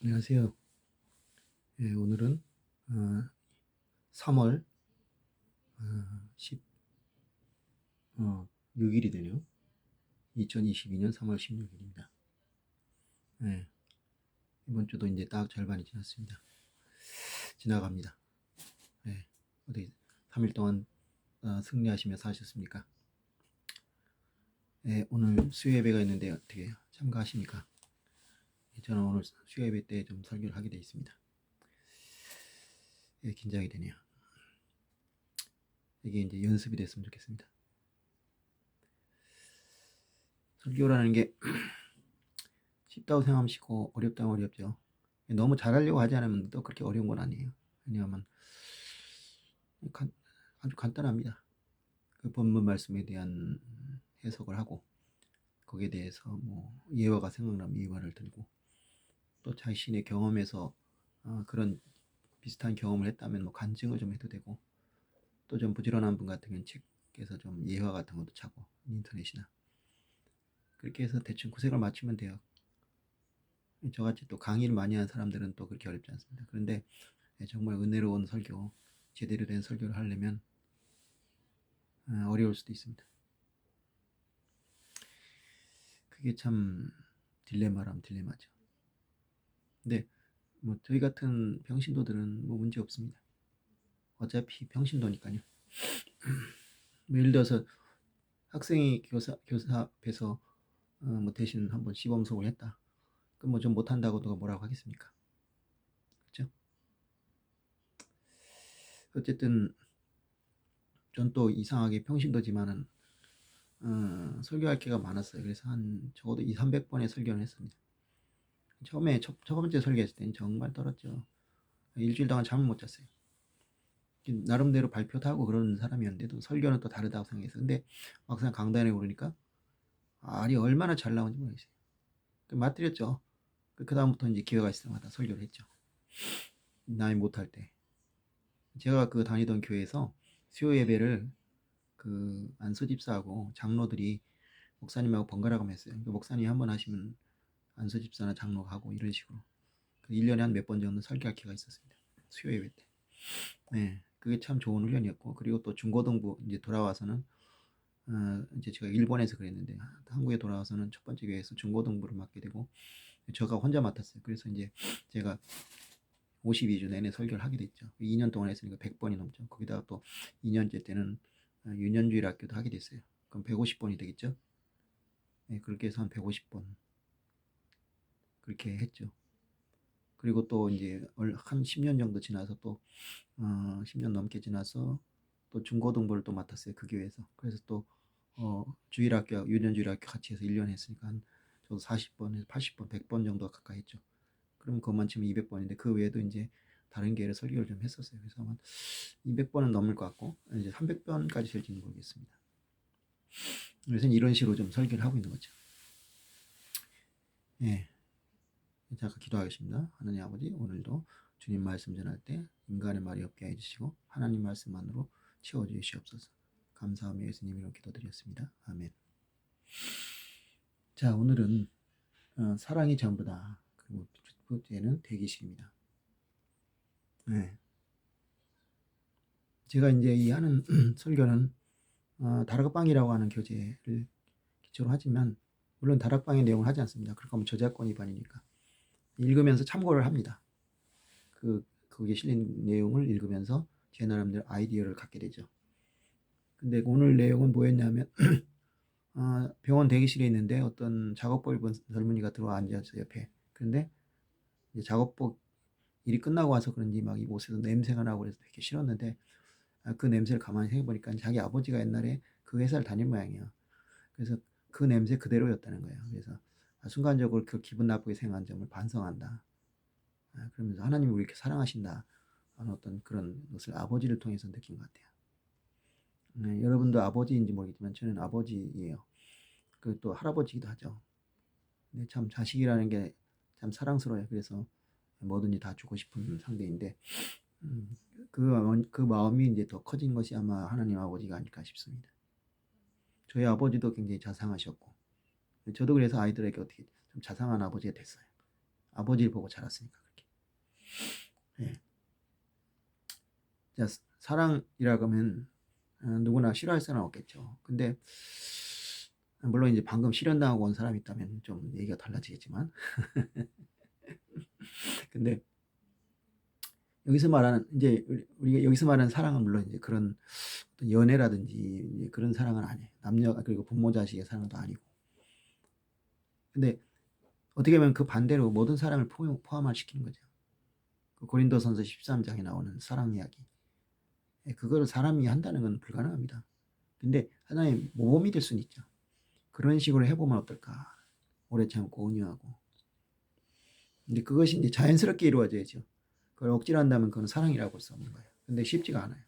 안녕하세요. 예, 오늘은 3월 16일이 되네요. 2022년 3월 16일입니다. 예, 이번 주도 이제 딱 절반이 지났습니다. 지나갑니다. 예, 어디 3일 동안 승리하시며 사셨습니까? 예, 오늘 수요예배가 있는데 어떻게 참가하십니까? 저는 오늘 수요예배 때 좀 설교를 하게 되어 있습니다. 예, 긴장이 되네요. 이게 이제 연습이 됐으면 좋겠습니다. 설교라는 게 쉽다고 생각하면 쉽고 어렵다면 어렵죠. 너무 잘하려고 하지 않으면 또 그렇게 어려운 건 아니에요. 왜냐하면 아주 간단합니다. 그 본문 말씀에 대한 해석을 하고 거기에 대해서 뭐 예화가 생각나면 예화를 들고 또 자신의 경험에서 그런 비슷한 경험을 했다면 뭐 간증을 좀 해도 되고 또 좀 부지런한 분 같은 경우는 책에서 좀 예화 같은 것도 찾고 인터넷이나 그렇게 해서 대충 구색을 맞추면 돼요. 저같이 또 강의를 많이 하는 사람들은 또 그렇게 어렵지 않습니다. 그런데 정말 은혜로운 설교, 제대로 된 설교를 하려면 어려울 수도 있습니다. 그게 참 딜레마라면 딜레마죠. 근데 뭐 저희 같은 평신도들은 뭐 문제 없습니다. 어차피 평신도니까요. 뭐 예를 들어서 학생이 교사 앞에서 뭐 대신 한번 시범 수업을 했다. 그럼 뭐 좀 못한다고 누가 뭐라고 하겠습니까? 그렇죠? 어쨌든 전 또 이상하게 평신도지만은 설교할 기회가 많았어요. 그래서 한 적어도 2, 300번의 설교를 했습니다. 처음에 첫 번째 설교했을 때는 정말 떨었죠. 일주일 동안 잠을 못 잤어요. 나름대로 발표도 하고 그런 사람이었는데도 설교는 또 다르다고 생각했어요. 근데 막상 강단에 오르니까 알이 얼마나 잘 나오는지 모르겠어요. 맞들였죠. 그 다음부터 이제 기회가 있을 때마다 설교를 했죠. 나이 못할 때. 제가 그 다니던 교회에서 수요 예배를 그 안수 집사하고 장로들이 목사님하고 번갈아 가면서 했어요. 그러니까 목사님이 한 번 하시면 안수 집사나 장로가 하고 이런 식으로 1년에 한 몇 번 정도 설교할 기회가 있었습니다. 수요 예배 때. 네, 그게 참 좋은 훈련이었고 그리고 또 중고등부 이제 돌아와서는 이제 제가 일본에서 그랬는데 한국에 돌아와서는 첫 번째 교회에서 중고등부를 맡게 되고 제가 혼자 맡았어요. 그래서 이제 제가 52주 내내 설교를 하게 됐죠. 2년 동안 했으니까 100번이 넘죠. 거기다가 또 2년째 때는 유년주일 학교도 하게 됐어요. 그럼 150번이 되겠죠. 네, 그렇게 해서 한 150번 그렇게 했죠. 그리고 또 이제 한 10년 정도 지나서 또 10년 넘게 지나서 또 중고등부를 또 맡았어요. 그 교회에서. 그래서 또 주일학교, 유년주일학교 같이 해서 1년 했으니까 한 저도 40번에서 80번, 100번 정도 가까이 했죠. 그럼 그것만 치면 200번인데 그 외에도 이제 다른 교회를 설교를 좀 했었어요. 그래서 한 200번은 넘을 것 같고 이제 300번까지 될지는 모르겠습니다. 그래서 이런 식으로 좀 설교를 하고 있는 거죠. 예. 잠깐 기도하겠습니다. 하나님 아버지, 오늘도 주님 말씀 전할 때 인간의 말이 없게 해주시고 하나님 말씀만으로 채워주시옵소서. 감사하며 예수님 이름으로 기도드렸습니다. 아멘. 자, 오늘은 사랑이 전부다. 그리고 첫 번째는 대기실입니다. 네. 제가 이제 이 하는 설교는 다락방이라고 하는 교재를 기초로 하지만 물론 다락방의 내용을 하지 않습니다. 그렇게 하면 저작권 위반이니까 읽으면서 참고를 합니다. 거기에 실린 내용을 읽으면서 제 나름대로 아이디어를 갖게 되죠. 근데 오늘 내용은 뭐였냐면 병원 대기실에 있는데 어떤 작업복 입은 젊은이가 들어와 앉았어요, 옆에. 그런데 이제 작업복 일이 끝나고 와서 그런지 막 이 옷에서 냄새가 나고 그래서 되게 싫었는데 그 냄새를 가만히 생각해보니까 자기 아버지가 옛날에 그 회사를 다닌 모양이에요. 그래서 그 냄새 그대로였다는 거예요. 그래서 순간적으로 그 기분 나쁘게 생각한 점을 반성한다. 그러면서 하나님이 우리 이렇게 사랑하신다 하는 어떤 그런 것을 아버지를 통해서 느낀 것 같아요. 네, 여러분도 아버지인지 모르겠지만 저는 아버지예요. 그리고 또 할아버지기도 하죠. 근데 참 자식이라는 게 참 사랑스러워요. 그래서 뭐든지 다 주고 싶은 상대인데 그 마음이 이제 더 커진 것이 아마 하나님 아버지가 아닐까 싶습니다. 저희 아버지도 굉장히 자상하셨고 저도 그래서 아이들에게 어떻게 좀 자상한 아버지가 됐어요. 아버지를 보고 자랐으니까 그렇게. 예. 자, 사랑이라고 하면 누구나 싫어할 사람은 없겠죠. 근데 물론 이제 방금 실현당하고 온 사람이 있다면 좀 얘기가 달라지겠지만 근데 여기서 말하는 이제 우리가 여기서 말하는 사랑은 물론 이제 그런 어떤 연애라든지 이제 그런 사랑은 아니에요. 남녀 그리고 부모 자식의 사랑도 아니고. 근데 어떻게 보면 그 반대로 모든 사랑을 포함을 시키는 거죠. 그 고린도전서 13장에 나오는 사랑 이야기. 그거를 사람이 한다는 건 불가능합니다. 근데 하나의 모범이 될 수는 있죠. 그런 식으로 해보면 어떨까? 오래 참고 온유하고. 근데 그것이 이제 자연스럽게 이루어져야죠. 그걸 억지로 한다면 그건 사랑이라고 볼 수 없는 거예요. 근데 쉽지가 않아요.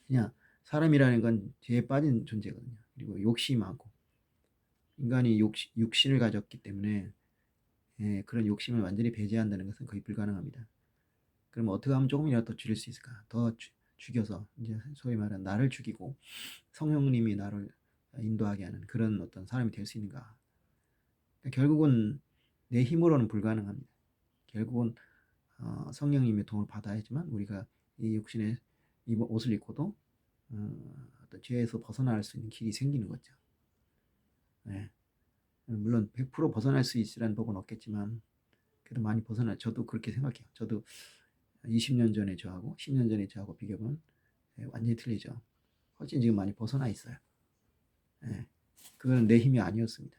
그냥 사람이라는 건 죄에 빠진 존재거든요. 그리고 욕심이 많고 인간이 육신을 가졌기 때문에 그런 욕심을 완전히 배제한다는 것은 거의 불가능합니다. 그럼 어떻게 하면 조금이라도 더 줄일 수 있을까? 더 죽여서 이제 소위 말하는 나를 죽이고 성령님이 나를 인도하게 하는 그런 어떤 사람이 될 수 있는가? 그러니까 결국은 내 힘으로는 불가능합니다. 결국은 성령님의 도움을 받아야지만 우리가 이 육신의 옷을 입고도 어떤 죄에서 벗어날 수 있는 길이 생기는 거죠. 네. 물론 100% 벗어날 수 있으라는 법은 없겠지만 그래도 많이 저도 그렇게 생각해요. 저도 20년 전에 저하고 10년 전에 저하고 비교하면 완전히 틀리죠. 훨씬 지금 많이 벗어나 있어요. 그건 내 힘이 아니었습니다.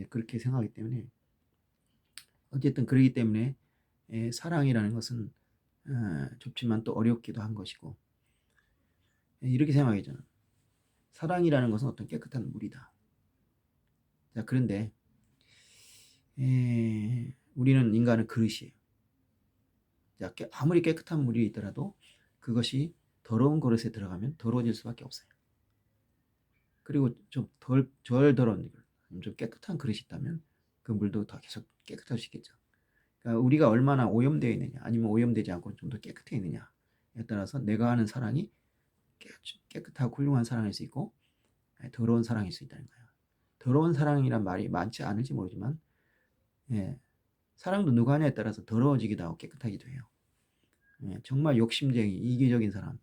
그렇게 생각하기 때문에 어쨌든 그러기 때문에 사랑이라는 것은 좁지만 또 어렵기도 한 것이고 이렇게 생각해요. 저는 사랑이라는 것은 어떤 깨끗한 물이다. 자, 그런데 우리는 인간은 그릇이에요. 자, 아무리 깨끗한 물이 있더라도 그것이 더러운 그릇에 들어가면 더러워질 수밖에 없어요. 그리고 좀 덜 더러운 좀 깨끗한 그릇이 있다면 그 물도 더 계속 깨끗할 수 있겠죠. 그러니까 우리가 얼마나 오염되어 있느냐 아니면 오염되지 않고 좀 더 깨끗해 있느냐에 따라서 내가 하는 사랑이 깨끗하고 훌륭한 사랑일 수 있고 더러운 사랑일 수 있다는 거예요. 더러운 사랑이란 말이 많지 않을지 모르지만 사랑도 누가 하냐에 따라서 더러워지기도 하고 깨끗하기도 해요. 정말 욕심쟁이 이기적인 사람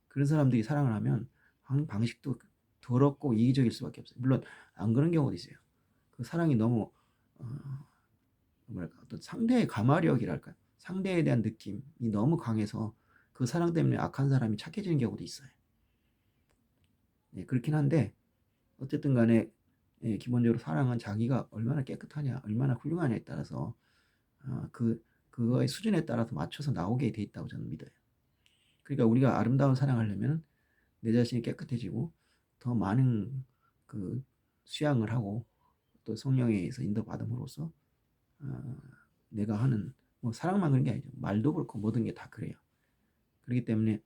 그런 사람들이 사랑을 하면 방식도 더럽고 이기적일 수밖에 없어요. 물론 안 그런 경우도 있어요. 그 사랑이 너무 뭐랄까 어떤 상대의 가마력이랄까요. 상대에 대한 느낌이 너무 강해서 그 사랑 때문에 악한 사람이 착해지는 경우도 있어요. 그렇긴 한데 어쨌든 간에 기본적으로 사랑은 자기가 얼마나 깨끗하냐 얼마나 훌륭하냐에 따라서 그거의 수준에 따라서 맞춰서 나오게 돼 있다고 저는 믿어요. 그러니까 우리가 아름다운 사랑하려면 내 자신이 깨끗해지고 더 많은 그 수양을 하고 또 성령에 의해서 인도받음으로써 내가 하는 뭐 사랑만 그런 게 아니죠. 말도 그렇고 모든 게 다 그래요. 그렇기 때문에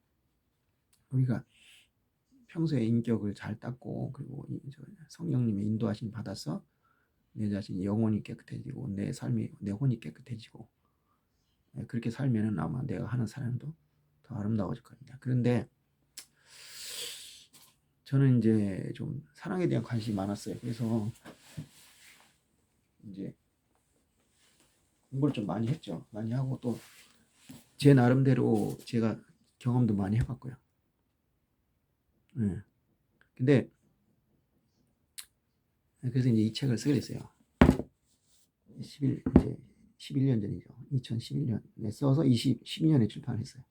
우리가 평소에 인격을 잘 닦고 그리고 성령님의 인도하심 받아서 내 자신이 영혼이 깨끗해지고 내 혼이 깨끗해지고 그렇게 살면은 아마 내가 하는 사랑도 더 아름다워질 겁니다. 그런데 저는 이제 좀 사랑에 대한 관심이 많았어요. 그래서 이제 공부를 좀 많이 했죠. 많이 하고 또 제 나름대로 제가 경험도 많이 해봤고요. 근데 그래서 이제 이 책을 쓰게 됐어요. 11년 전이죠. 2011년에 써서 12년에 출판했어요.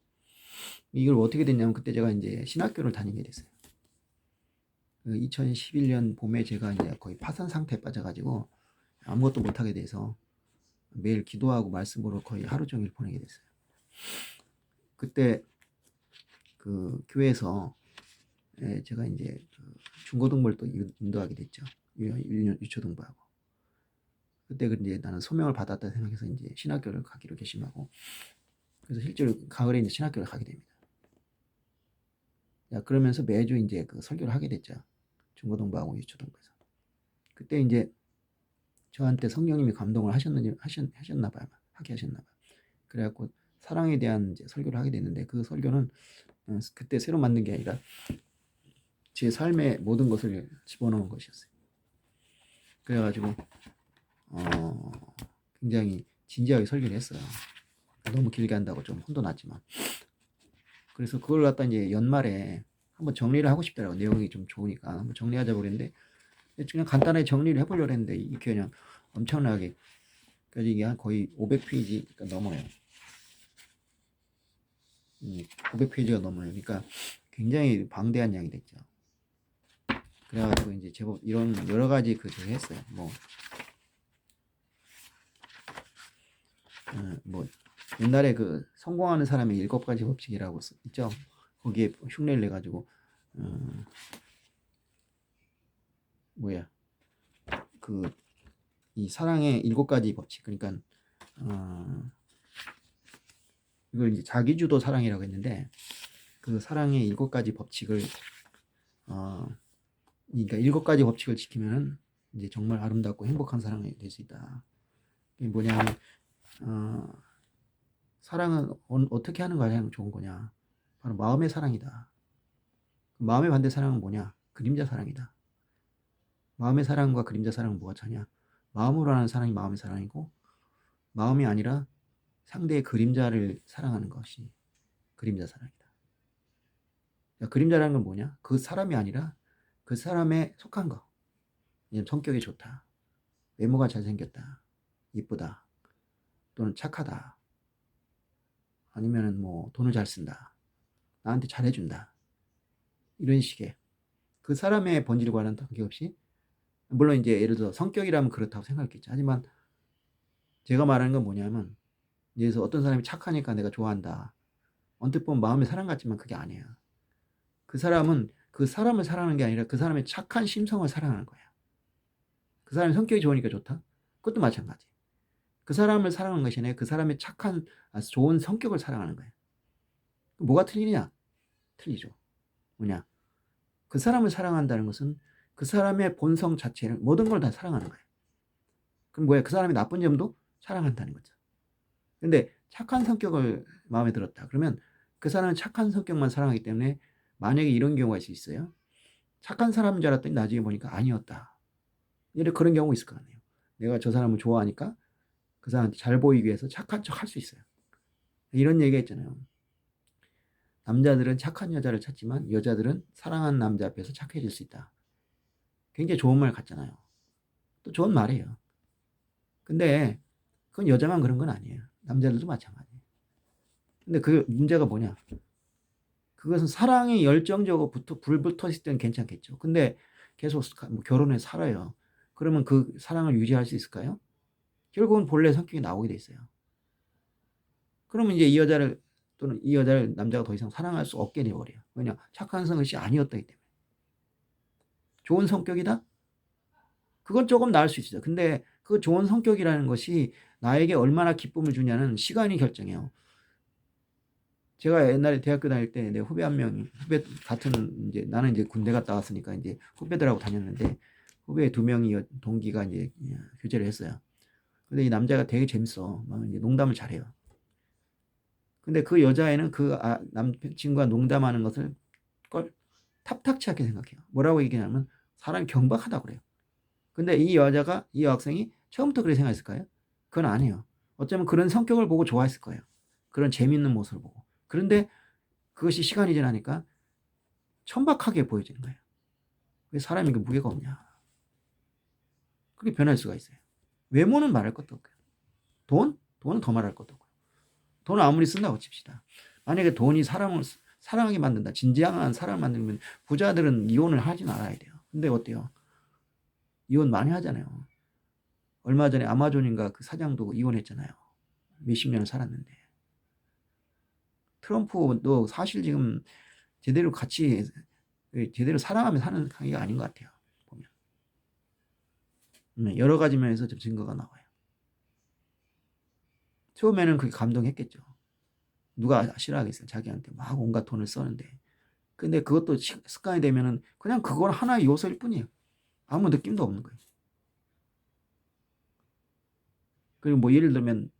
이걸 어떻게 됐냐면 그때 제가 이제 신학교를 다니게 됐어요. 2011년 봄에 제가 이제 거의 파산 상태에 빠져가지고 아무것도 못하게 돼서 매일 기도하고 말씀으로 거의 하루 종일 보내게 됐어요. 그때 그 교회에서 제가 이제 중고등부를 또 인도하게 됐죠. 유초등부하고. 그때 이제 나는 소명을 받았다 생각해서 이제 신학교를 가기로 결심하고 그래서 실제로 가을에 이제 신학교를 가게 됩니다. 그러면서 매주 이제 그 설교를 하게 됐죠. 중고등부하고 유초등부에서. 그때 이제 저한테 성령님이 감동을 하셨나 봐요. 하게 하셨나 봐요. 그래갖고 사랑에 대한 이제 설교를 하게 됐는데 그 설교는 그때 새로 만든 게 아니라 제 삶의 모든 것을 집어넣은 것이었어요. 그래가지고 굉장히 진지하게 설교를 했어요. 너무 길게 한다고 좀 혼도 났지만. 그래서 그걸 갖다 이제 연말에 한번 정리를 하고 싶더라고요. 내용이 좀 좋으니까 한번 정리하자고 그랬는데 그냥 간단하게 정리를 해보려고 했는데 이게 그냥 엄청나게, 그래서 이게 한 거의 500페이지가 넘어요. 500페이지가 넘어요. 그러니까 굉장히 방대한 양이 됐죠. 그래가지고 이제 제법 이런 여러 가지 그저 했어요. 뭐 옛날에 그 성공하는 사람의 7가지 법칙이라고 있죠. 거기에 흉내를 내가지고 뭐야 그 이 사랑의 7가지 법칙, 그러니까 이걸 이제 자기주도 사랑이라고 했는데 그 사랑의 7가지 법칙을 그러니까 7가지 법칙을 지키면은 이제 정말 아름답고 행복한 사랑이 될 수 있다. 이게 뭐냐면 사랑은 어떻게 하는 거 가장 좋은 거냐? 바로 마음의 사랑이다. 마음의 반대 사랑은 뭐냐? 그림자 사랑이다. 마음의 사랑과 그림자 사랑은 뭐가 차냐? 마음으로 하는 사랑이 마음의 사랑이고, 마음이 아니라 상대의 그림자를 사랑하는 것이 그림자 사랑이다. 그림자라는 건 뭐냐? 그 사람이 아니라 그 사람에 속한 거. 성격이 좋다, 외모가 잘생겼다, 이쁘다, 또는 착하다, 아니면은 뭐 돈을 잘 쓴다, 나한테 잘해준다, 이런 식의 그 사람의 본질과는 관계없이, 물론 이제 예를 들어 성격이라면 그렇다고 생각했겠죠. 하지만 제가 말하는 건 뭐냐면, 예를 들어서 어떤 사람이 착하니까 내가 좋아한다, 언뜻 보면 마음의 사랑 같지만 그게 아니에요. 그 사람은 그 사람을 사랑하는 게 아니라 그 사람의 착한 심성을 사랑하는 거예요. 그 사람의 성격이 좋으니까 좋다? 그것도 마찬가지. 그 사람을 사랑하는 것이 아니라 그 사람의 착한 좋은 성격을 사랑하는 거예요. 뭐가 틀리냐? 틀리죠. 뭐냐? 그 사람을 사랑한다는 것은 그 사람의 본성 자체를, 모든 걸 다 사랑하는 거예요. 그럼 뭐야? 그 사람의 나쁜 점도 사랑한다는 거죠. 근데 착한 성격을 마음에 들었다 그러면 그 사람은 착한 성격만 사랑하기 때문에, 만약에 이런 경우가 있을 수 있어요. 착한 사람인 줄 알았더니 나중에 보니까 아니었다. 이런 그런 경우가 있을 거 아니에요. 내가 저 사람을 좋아하니까 그 사람한테 잘 보이기 위해서 착한 척 할 수 있어요. 이런 얘기가 있잖아요. 남자들은 착한 여자를 찾지만 여자들은 사랑하는 남자 앞에서 착해질 수 있다. 굉장히 좋은 말 같잖아요. 또 좋은 말이에요. 근데 그건 여자만 그런 건 아니에요. 남자들도 마찬가지예요. 근데 그 문제가 뭐냐? 그것은 사랑이 열정적으로 불 붙었을 때는 괜찮겠죠. 근데 계속 결혼해 살아요. 그러면 그 사랑을 유지할 수 있을까요? 결국은 본래 성격이 나오게 돼 있어요. 그러면 이제 이 여자를, 또는 이 여자를 남자가 더 이상 사랑할 수 없게 되어버려요. 왜냐? 착한 성격이 아니었다기 때문에. 좋은 성격이다? 그건 조금 나을 수 있어요. 근데 그 좋은 성격이라는 것이 나에게 얼마나 기쁨을 주냐는 시간이 결정해요. 제가 옛날에 대학교 다닐 때 내 후배 한 명이, 후배 같은, 이제 나는 이제 군대 갔다 왔으니까 이제 후배들하고 다녔는데, 후배 2명이 동기가 이제 교제를 했어요. 근데 이 남자가 되게 재밌어. 막 이제 농담을 잘해요. 근데 그 여자애는 그 남친과 농담하는 것을 탑탁치 않게 생각해요. 뭐라고 얘기하냐면 사람이 경박하다고 그래요. 근데 이 여학생이 처음부터 그렇게 생각했을까요? 그건 아니에요. 어쩌면 그런 성격을 보고 좋아했을 거예요. 그런 재밌는 모습을 보고. 그런데 그것이 시간이 지나니까 천박하게 보여지는 거예요. 왜 사람이 그 무게가 없냐? 그렇게 변할 수가 있어요. 외모는 말할 것도 없고요. 돈은 더 말할 것도 없고요. 돈을 아무리 쓴다고 칩시다. 만약에 돈이 사람을 사랑하게 만든다, 진지한 사랑을 만들면 부자들은 이혼을 하진 않아야 돼요. 근데 어때요? 이혼 많이 하잖아요. 얼마 전에 아마존인가 그 사장도 이혼했잖아요. 몇십 년을 살았는데. 트럼프도 사실 지금 제대로 사랑하며 사는 관계가 아닌 것 같아요. 보면. 여러 가지 면에서 좀 증거가 나와요. 처음에는 그게 감동했겠죠. 누가 싫어하겠어요. 자기한테 막 온갖 돈을 쓰는데. 근데 그것도 습관이 되면은 그냥 그건 하나의 요소일 뿐이에요. 아무 느낌도 없는 거예요. 그리고 뭐 예를 들면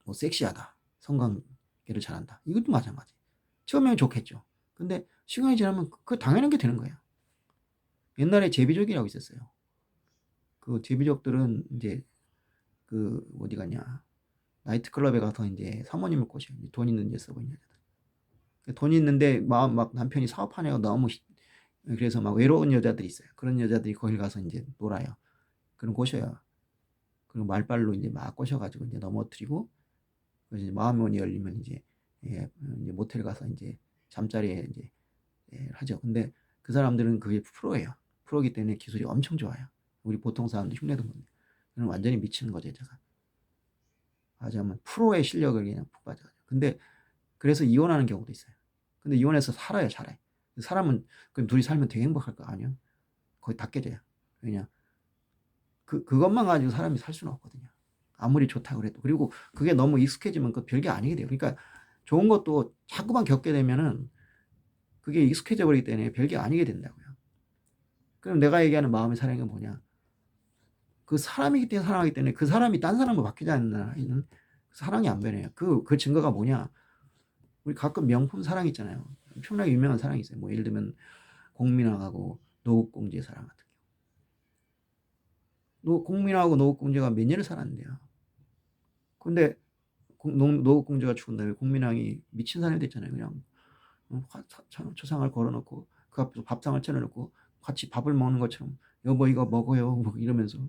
뭐 섹시하다, 성관계를 잘한다, 이것도 마찬가지. 처음에는 좋겠죠. 근데 시간이 지나면 그 당연한 게 되는 거예요. 옛날에 제비족이라고 있었어요. 그 제비족들은 이제 그 어디 갔냐, 나이트클럽에 가서 이제 사모님을 꼬셔요. 돈 있는 데 쓰고 있는 여자들. 돈 있는데 막 남편이 사업하는 애가 너무 그래서 막 외로운 여자들이 있어요. 그런 여자들이 거기 가서 이제 놀아요. 그럼 꼬셔요. 그리고 말발로 이제 막 꼬셔가지고 이제 넘어뜨리고, 그래서 이제 마음문이 열리면 이제, 예, 이제 모텔 가서 이제 잠자리에 이제, 예, 하죠. 근데 그 사람들은 그게 프로예요. 프로기 때문에 기술이 엄청 좋아요. 우리 보통 사람들 흉내도 못 내요. 그럼 완전히 미치는 거죠, 제가. 하자면 프로의 실력을 그냥 푹 빠져요. 근데 그래서 이혼하는 경우도 있어요. 근데 이혼해서 살아요, 잘해. 사람은 그럼 둘이 살면 되게 행복할 거 아니에요? 거의 다 깨져요. 왜냐, 그것만 가지고 사람이 살 수는 없거든요. 아무리 좋다고 그래도. 그리고 그게 너무 익숙해지면 그 별게 아니게 돼요. 그러니까 좋은 것도 자꾸만 겪게 되면은 그게 익숙해져 버리기 때문에 별게 아니게 된다고요. 그럼 내가 얘기하는 마음의 사랑이 뭐냐? 그 사람이기 때문에 사랑하기 때문에 그 사람이 딴 사람으로 바뀌지 않는 한은 사랑이 안 변해요. 그 증거가 뭐냐? 우리 가끔 명품 사랑 있잖아요. 엄청나게 유명한 사랑이 있어요. 뭐 예를 들면 공민왕하고 노국공주의 사랑 같은 경우. 공민왕하고 노국공주가 몇 년을 살았는데요. 근데 노국공주가 죽은 다음에 공민왕이 미친 사람이 됐잖아요. 그냥 초상을 걸어놓고 그 앞에서 밥상을 차려놓고 같이 밥을 먹는 것처럼 여보 이거 먹어요 뭐 이러면서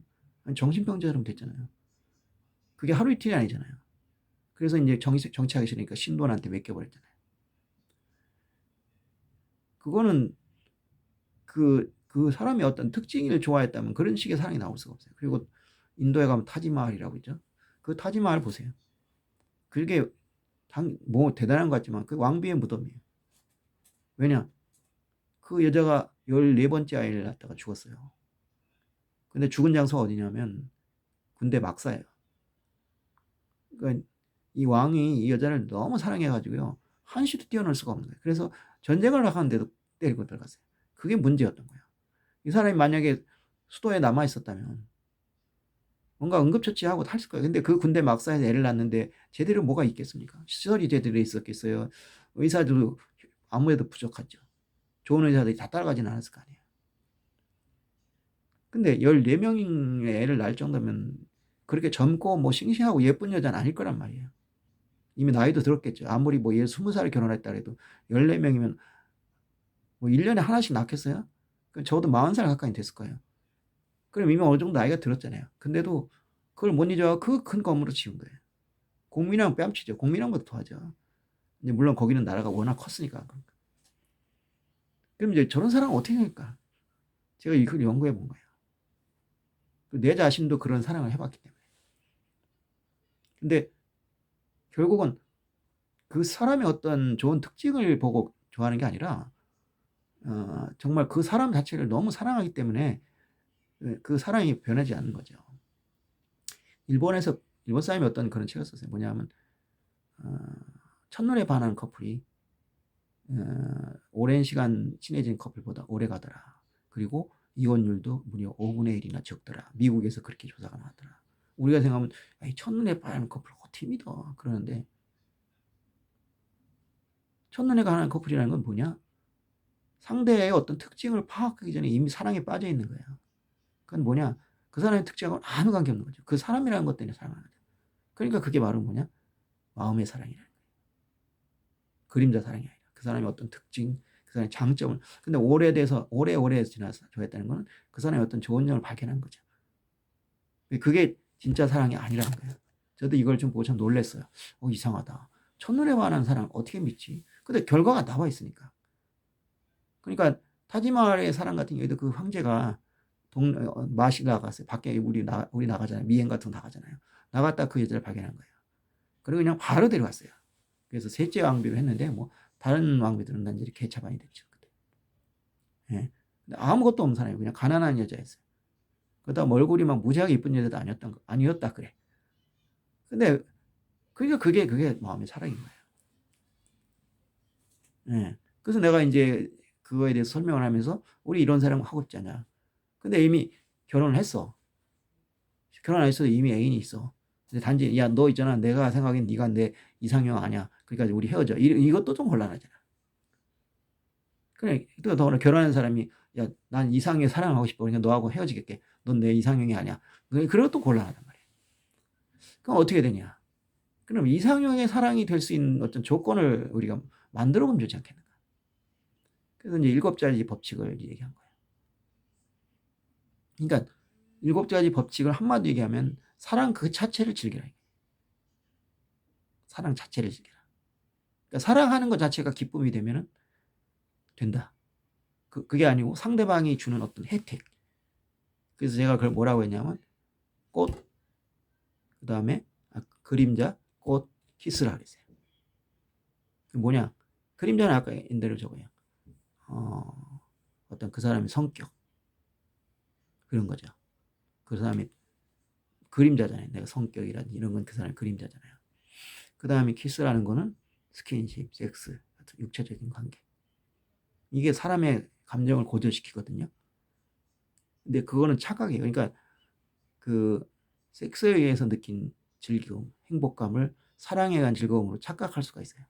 정신병자처럼 됐잖아요. 그게 하루 이틀이 아니잖아요. 그래서 이제 정치하기 싫으니까 신도한테 맡겨버렸잖아요. 그거는 그 사람이 어떤 특징을 좋아했다면 그런 식의 사랑이 나올 수가 없어요. 그리고 인도에 가면 타지마할이라고 있죠. 그 타지마할 보세요. 그게 뭐 대단한 것 같지만 그 왕비의 무덤이에요. 왜냐? 그 여자가 14번째 아이를 낳다가 죽었어요. 근데 죽은 장소가 어디냐면 군대 막사예요. 그러니까 이 왕이 이 여자를 너무 사랑해가지고요. 한시도 뛰어놀 수가 없는 거예요. 그래서 전쟁을 나가는데도 때리고 들어갔어요. 그게 문제였던 거예요. 이 사람이 만약에 수도에 남아 있었다면 뭔가 응급처치하고 했을 거예요. 근데 그 군대 막사에서 애를 낳는데 제대로 뭐가 있겠습니까? 시설이 제대로 있었겠어요. 의사도 아무래도 부족하죠. 좋은 의사들이 다 따라가지는 않았을 거 아니에요. 근데 14명의 애를 낳을 정도면 그렇게 젊고 뭐 싱싱하고 예쁜 여자는 아닐 거란 말이에요. 이미 나이도 들었겠죠. 아무리 뭐 얘 20살에 결혼했다 해도 14명이면 뭐 1년에 하나씩 낳겠어요? 적어도 40살 가까이 됐을 거예요. 그럼 이미 어느 정도 나이가 들었잖아요. 근데도 그걸 못 잊어 그 큰 건물을 지은 거예요. 공민왕 뺨치죠. 공민왕보다 더하죠. 이제 물론 거기는 나라가 워낙 컸으니까. 그럼 이제 저런 사람은 어떻게 할까? 제가 이걸 연구해 본 거예요. 내 자신도 그런 사랑을 해봤기 때문에. 근데 결국은 그 사람의 어떤 좋은 특징을 보고 좋아하는 게 아니라 정말 그 사람 자체를 너무 사랑하기 때문에 그 사랑이 변하지 않는 거죠. 일본 사람이 어떤 그런 책을 썼어요. 뭐냐면 첫눈에 반하는 커플이 오랜 시간 친해진 커플보다 오래 가더라. 그리고 이혼율도 무려 5분의 1이나 적더라. 미국에서 그렇게 조사가 나왔더라. 우리가 생각하면 첫눈에 반하는 커플 어떻게 믿어? 그러는데 첫눈에 반하는 커플이라는 건 뭐냐? 상대의 어떤 특징을 파악하기 전에 이미 사랑에 빠져 있는 거예요. 그건 뭐냐? 그 사람의 특징하고는 아무 관계 없는 거죠. 그 사람이라는 것 때문에 사랑하는 거죠. 그러니까 그게 바로 뭐냐? 마음의 사랑이라는 거예요. 그림자 사랑이 아니라 그 사람의 어떤 특징, 그 사람의 장점을. 근데 오래 지나서 좋아했다는 거는 그 사람의 어떤 좋은 점을 발견한 거죠. 그게 진짜 사랑이 아니라는 거예요. 저도 이걸 좀 보고 참 놀랐어요. 이상하다. 첫눈에 반한 사랑 어떻게 믿지? 근데 결과가 나와 있으니까. 그러니까 타지마할의 사랑 같은 경우에도 그 황제가 마시 나갔어요. 밖에 우리 나가잖아요. 미행 같은 거 나가잖아요. 나갔다 그 여자를 발견한 거예요. 그리고 그냥 바로 데려갔어요. 그래서 셋째 왕비로 했는데 뭐 다른 왕비들은 난이제 개차반이 됐죠. 그때. 예. 근데 아무것도 없는 사람이 그냥 가난한 여자였어요. 그러다 얼굴이 막 무지하게 이쁜 여자도 아니었다 그래. 근데 그러니까 그게 마음의 사랑인 거예요. 예. 그래서 내가 이제 그거에 대해서 설명을 하면서 우리 이런 사람 하고 있지 않냐. 근데 이미 결혼을 했어. 결혼 안 했어도 이미 애인이 있어. 근데 단지 야 너 있잖아. 내가 생각엔 네가 내 이상형 아니야. 그러니까 우리 헤어져. 이것도 좀 곤란하잖아. 그래 또 더구나 결혼한 사람이 야 난 이상형 사랑하고 싶어. 그러니까 너하고 헤어지겠게. 넌 내 이상형이 아니야. 그런 것도 곤란하단 말이야. 그럼 어떻게 되냐? 그럼 이상형의 사랑이 될 수 있는 어떤 조건을 우리가 만들어 보면 좋지 않겠는가? 그래서 이제 7가지 법칙을 얘기한 거예요. 그러니까 7가지 법칙을 한마디로 얘기하면 사랑 그 자체를 즐기라. 사랑 자체를 즐기라. 그러니까 사랑하는 것 자체가 기쁨이 되면은 된다. 그게 아니고 상대방이 주는 어떤 혜택. 그래서 제가 그걸 뭐라고 했냐면 꽃, 그 다음에 그림자, 꽃, 키스라 그랬어요. 뭐냐? 그림자는 아까 인대로 적어요. 어떤 그 사람의 성격. 그런 거죠. 그 사람의 그림자잖아요. 내가 성격이라든지 이런 건 그 사람의 그림자잖아요. 그 다음에 키스라는 거는 스킨십, 섹스, 같은 육체적인 관계. 이게 사람의 감정을 고조시키거든요. 근데 그거는 착각이에요. 그러니까 그 섹스에 의해서 느낀 즐거움, 행복감을 사랑에 대한 즐거움으로 착각할 수가 있어요.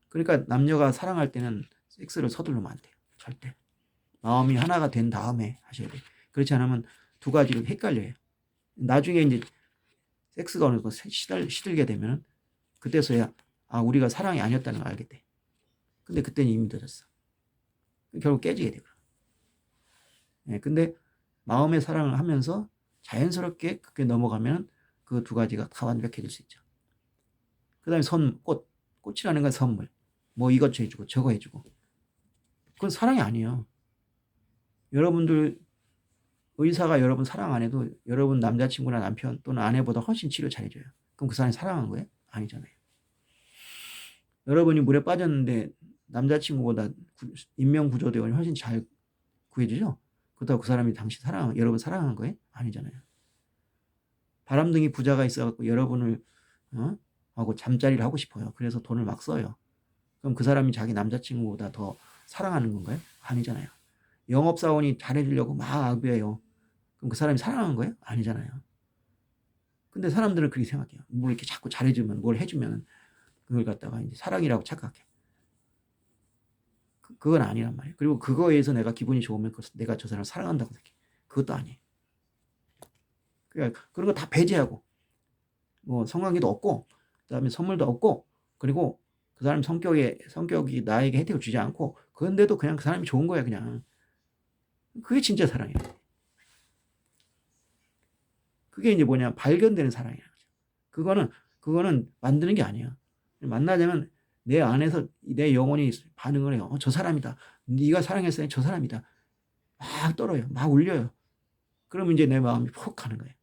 그러니까 남녀가 사랑할 때는 섹스를 서두르면 안 돼요. 절대. 마음이 하나가 된 다음에 하셔야 돼요. 그렇지 않으면 두 가지로 헷갈려요. 나중에 이제 섹스가 어느 정도 시들게 되면 그때서야 우리가 사랑이 아니었다는 걸 알게 돼. 근데 그때는 이미 늦었어. 결국 깨지게 되고. 예, 근데 마음의 사랑을 하면서 자연스럽게 그게 넘어가면 그 두 가지가 다 완벽해질 수 있죠. 그 다음에 꽃이라는 건 선물. 뭐 이것 해주고 저거 해주고. 그건 사랑이 아니에요. 여러분들 의사가 여러분 사랑 안 해도 여러분 남자친구나 남편 또는 아내보다 훨씬 치료 잘해줘요. 그럼 그 사람이 사랑한 거예요? 아니잖아요. 여러분이 물에 빠졌는데 남자친구보다 인명구조대원이 훨씬 잘 구해주죠? 그렇다고 그 사람이 여러분 사랑한 거예요? 아니잖아요. 바람둥이 부자가 있어갖고 여러분을 하고 잠자리를 하고 싶어요. 그래서 돈을 막 써요. 그럼 그 사람이 자기 남자친구보다 더 사랑하는 건가요? 아니잖아요. 영업사원이 잘해주려고 막 아부해요. 그럼 그 사람이 사랑한 거예요? 아니잖아요. 근데 사람들은 그렇게 생각해요. 뭘 이렇게 자꾸 잘해주면, 뭘 해주면 그걸 갖다가 이제 사랑이라고 착각해. 그건 아니란 말이에요. 그리고 그거에서 내가 기분이 좋으면 내가 저 사람을 사랑한다고 생각해. 그것도 아니에요. 그러니까 그런 거 다 배제하고, 뭐 성관계도 없고, 그다음에 선물도 없고, 그리고 그 사람 성격이 나에게 혜택을 주지 않고, 그런데도 그냥 그 사람이 좋은 거야, 그냥. 그게 진짜 사랑이에요. 그게 이제 뭐냐, 발견되는 사랑이에요. 그거는 만드는 게 아니에요. 만나자면 내 안에서 내 영혼이 반응을 해요. 저 사람이다. 네가 사랑했으니 저 사람이다. 막 떨어요. 막 울려요. 그러면 이제 내 마음이 푹 가는 거예요.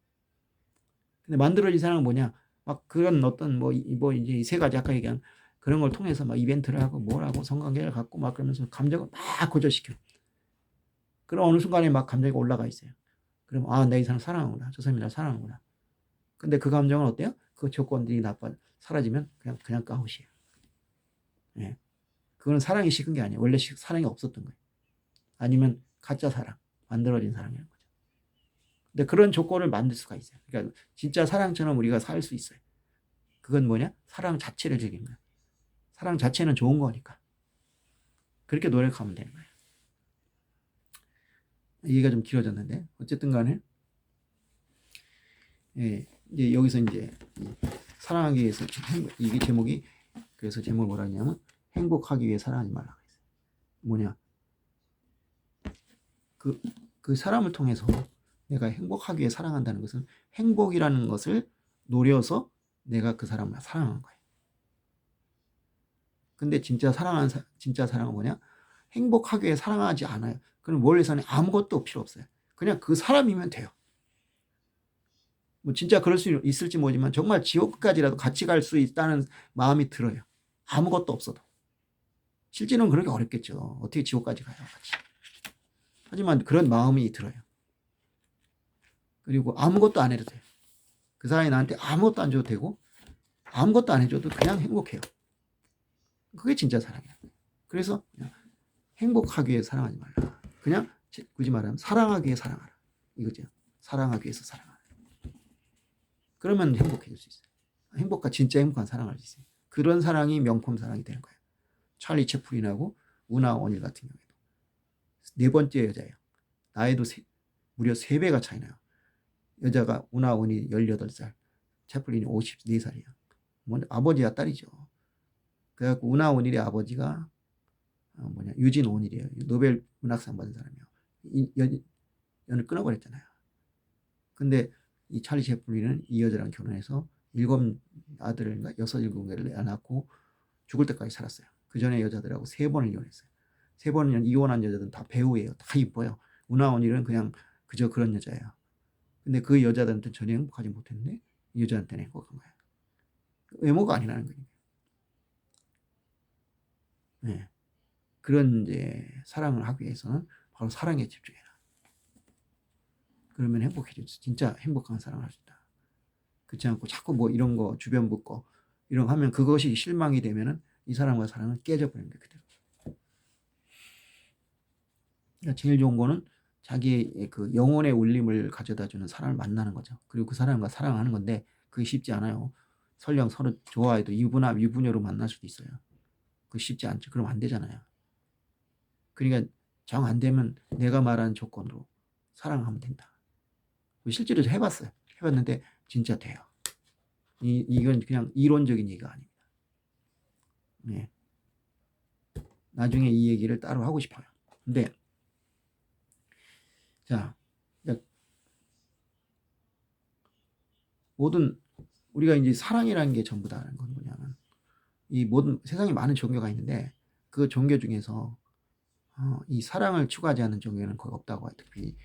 근데 만들어진 사랑은 뭐냐? 막 그런 어떤 이제 이 세 가지 아까 얘기한 그런 걸 통해서 막 이벤트를 하고 뭘 하고 성관계를 갖고 막 그러면서 감정을 막 고조시켜. 그럼 어느 순간에 막 감정이 올라가 있어요. 그럼 내 이 사람 사랑하구나. 저 사람이 나 사랑하구나. 근데 그 감정은 어때요? 그 조건들이 사라지면 그냥 까웃이에요. 예. 그거는 사랑이 식은 게 아니에요. 원래 사랑이 없었던 거예요. 아니면 가짜 사랑, 만들어진 사랑이라는 거죠. 근데 그런 조건을 만들 수가 있어요. 그러니까 진짜 사랑처럼 우리가 살 수 있어요. 그건 뭐냐? 사랑 자체를 즐기는 거야. 사랑 자체는 좋은 거니까. 그렇게 노력하면 되는 거예요. 얘기가 좀 길어졌는데 어쨌든 간에 이제 여기서 이제 사랑하기 위해서 이게 제목이 그래서 제목을 뭐라 했냐면 행복하기 위해 사랑하지 말라고 했어요. 뭐냐? 그 사람을 통해서 내가 행복하기 위해 사랑한다는 것은 행복이라는 것을 노려서 내가 그 사람을 사랑한 거예요. 근데 진짜 사랑은 뭐냐? 행복하기 위해 사랑하지 않아요. 그럼 뭘 위해서는 아무것도 필요 없어요. 그냥 그 사람이면 돼요. 뭐 진짜 그럴 수 있을지 모르지만 정말 지옥까지라도 같이 갈 수 있다는 마음이 들어요. 아무것도 없어도. 실제는 그러기 어렵겠죠. 어떻게 지옥까지 가요, 같이. 하지만 그런 마음이 들어요. 그리고 아무것도 안 해도 돼요. 그 사람이 나한테 아무것도 안 줘도 되고 아무것도 안 해줘도 그냥 행복해요. 그게 진짜 사랑이야. 그래서 그냥 행복하기 위해 사랑하지 말라. 그냥 굳이 말하면 사랑하기 위해 사랑하라. 이거죠. 사랑하기 위해서 사랑하라. 그러면 행복해질 수 있어요. 진짜 행복한 사랑을 할 수 있어요. 그런 사랑이 명품 사랑이 되는 거예요. 찰리 채플린하고 우나 오닐 같은 경우에도 4번째 여자예요. 나이도 무려 3배가 차이 나요. 여자가 우나 오닐 18살, 채플린이 54살이에요. 아버지와 딸이죠. 그래갖고 운하 오닐의 아버지가 유진 오닐이에요. 노벨 문학상 받은 사람이에요. 연을 끊어버렸잖아요. 근데 이 찰리 채플린은 이 여자랑 결혼해서 7아들인가 6-7개를 낳고 죽을 때까지 살았어요. 그 전에 여자들하고 3번을 이혼했어요. 3번 이혼한 여자들은 다 배우예요. 다 이뻐요. 운하 오닐은 그냥 그저 그런 여자예요. 근데 그 여자들한테 전혀 행복하지 못했는데 이 여자한테는 행복한 거예요. 외모가 아니라는 거예요. 네. 그런 이제 사랑을 하기 위해서는 바로 사랑에 집중해라. 그러면 행복해지죠. 진짜 행복한 사랑을 할 수 있다. 그렇지 않고 자꾸 뭐 이런 거 주변 붙고 이런 거 하면 그것이 실망이 되면은 이 사람과 사랑은 깨져버리는 거예요. 그대로. 그러니까 제일 좋은 거는 자기의 그 영혼의 울림을 가져다주는 사람을 만나는 거죠. 그리고 그 사람과 사랑하는 건데 그게 쉽지 않아요. 설령 서로 좋아해도 유부남 유부녀로 만날 수도 있어요. 그거 쉽지 않죠. 그럼 안 되잖아요. 그러니까 정 안 되면 내가 말한 조건으로 사랑하면 된다. 실제로 해봤어요. 해봤는데 진짜 돼요. 이건 그냥 이론적인 얘기가 아닙니다. 네. 나중에 이 얘기를 따로 하고 싶어요. 근데 자, 모든 우리가 이제 사랑이라는 게 전부다라는 건 뭐냐면 이 모든 세상에 많은 종교가 있는데 그 종교 중에서 이 사랑을 추구하지 않는 종교는 거의 없다고 해요. 특히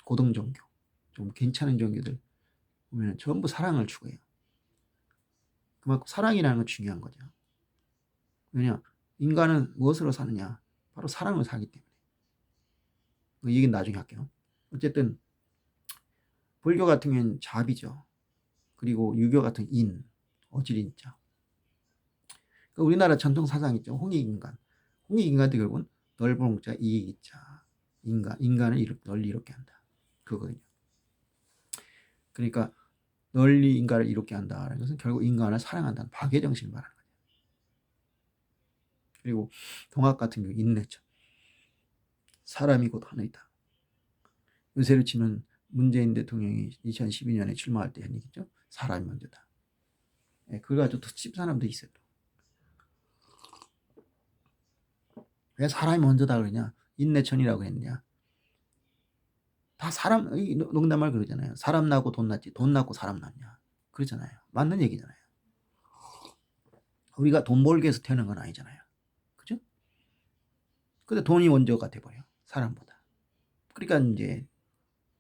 고등 종교, 좀 괜찮은 종교들 보면 전부 사랑을 추구해요. 그만큼 사랑이라는 건 중요한 거죠. 왜냐, 인간은 무엇으로 사느냐? 바로 사랑을 사기 때문에. 이 얘기는 나중에 할게요. 어쨌든 불교 같은 경우는 자비죠. 그리고 유교 같은 인, 어질인자. 그러니까 우리나라 전통 사상 있죠. 홍익인간. 홍익인간도 결국은 넓은 홍자 이익이자 인간을 널리 이롭게 한다. 그거거든요. 그러니까 널리 인간을 이롭게 한다는 것은 결국 인간을 사랑한다는 박애 정신을 말하는 거예요. 그리고 동학 같은 경우 인내죠. 사람이 곧 하늘이다. 요새로 치면 문재인 대통령이 2012년에 출마할 때 한 얘기죠. 사람이 먼저다. 네, 그걸 가지고 또 찝 사람도 있어요. 왜 사람이 먼저다 그러냐? 인내천이라고 했냐? 다 사람, 농담말 그러잖아요. 사람 낳고 돈 낳지, 돈 낳고 사람 낳냐? 그러잖아요. 맞는 얘기잖아요. 우리가 돈 벌기 위해서 태어난 건 아니잖아요. 그죠? 근데 돈이 먼저가 돼버려. 사람보다. 그러니까 이제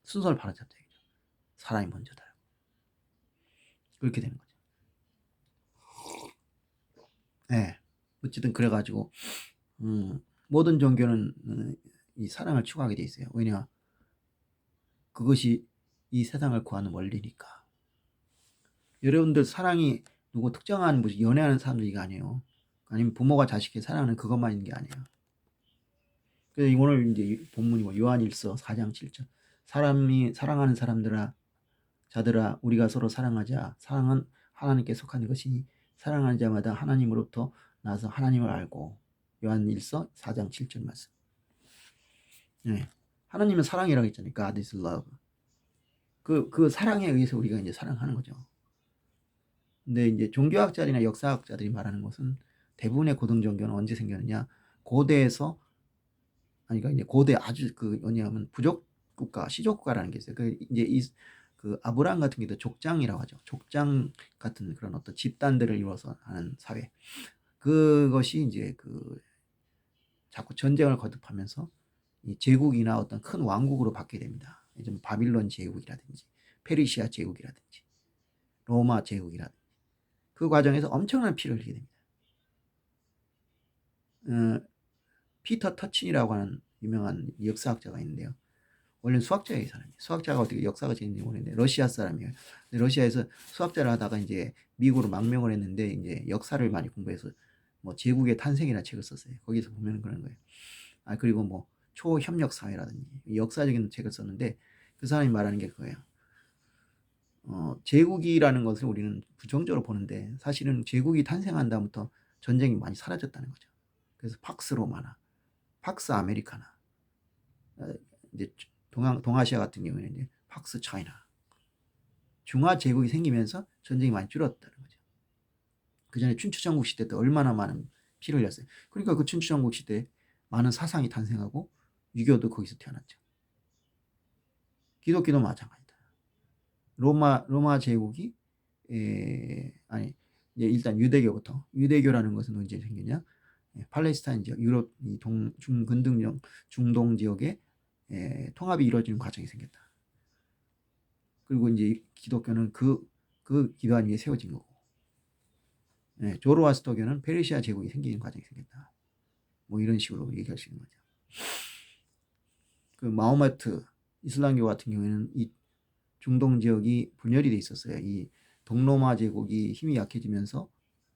순서를 바로잡자. 사람이 먼저다. 그렇게 되는 거죠. 네. 어쨌든 그래가지고 모든 종교는 이 사랑을 추구하게 돼 있어요. 왜냐? 그것이 이 세상을 구하는 원리니까. 여러분들 사랑이 누구 특정한 무슨 연애하는 사람들이 아니에요. 아니면 부모가 자식에게 사랑하는 그것만 있는 게 아니에요. 그래서 오늘 이제 본문이 요한일서 4장 7절. 사람이 사랑하는 사람들아 자들아 우리가 서로 사랑하자. 사랑은 하나님께 속한 것이니 사랑하는 자마다 하나님으로부터 나서 하나님을 알고. 요한일서 4장 7절 말씀. 네. 하나님은 사랑이라고 했잖아요. God is love. 그 사랑에 의해서 우리가 이제 사랑하는 거죠. 근데 이제 종교학자들이나 역사학자들이 말하는 것은 대부분의 고등 종교는 언제 생겼느냐? 고대에서 그러니까 이제 고대 아주 뭐냐면 부족 국가, 시족 국가라는 게 있어요. 이제 그 아브라함 같은 게도 족장이라고 하죠. 족장 같은 그런 어떤 집단들을 이루어서 하는 사회. 그것이 이제 자꾸 전쟁을 거듭하면서 이 제국이나 어떤 큰 왕국으로 바뀌게 됩니다. 이제 바빌론 제국이라든지 페르시아 제국이라든지 로마 제국이라든지 그 과정에서 엄청난 피를 흘리게 됩니다. 피터 터친이라고 하는 유명한 역사학자가 있는데요. 원래 수학자예요, 이 사람이. 수학자가 어떻게 역사가 되는지 모르겠는데 러시아 사람이에요. 러시아에서 수학자를 하다가 이제 미국으로 망명을 했는데 이제 역사를 많이 공부해서 뭐 제국의 탄생이라는 책을 썼어요. 거기서 보면 그런 거예요. 그리고 뭐 초협력 사회라든지 역사적인 책을 썼는데 그 사람이 말하는 게 그거예요. 제국이라는 것을 우리는 부정적으로 보는데 사실은 제국이 탄생한 다음부터 전쟁이 많이 사라졌다는 거죠. 그래서 팍스 로마나 팍스 아메리카나 이제 동아시아 같은 경우에는 이제 팍스 차이나 중화 제국이 생기면서 전쟁이 많이 줄었다는 거죠. 그 전에 춘추전국 시대 때 얼마나 많은 피를 흘렸어요. 그러니까 그 춘추전국 시대에 많은 사상이 탄생하고 유교도 거기서 태어났죠. 기독교도 마찬가지다. 로마 제국이 아니 이제 일단 유대교부터, 유대교라는 것은 언제 생겼냐? 팔레스타인 지역, 유럽 이 중근동 중동 지역에 통합이 이루어지는 과정이 생겼다. 그리고 이제 기독교는 그 기반 위에 세워진 거고, 조로아스터교는 페르시아 제국이 생기는 과정이 생겼다. 뭐 이런 식으로 얘기할 수 있는 거죠. 그 마호메트 이슬람교 같은 경우에는 이 중동 지역이 분열이 돼 있었어요. 이 동로마 제국이 힘이 약해지면서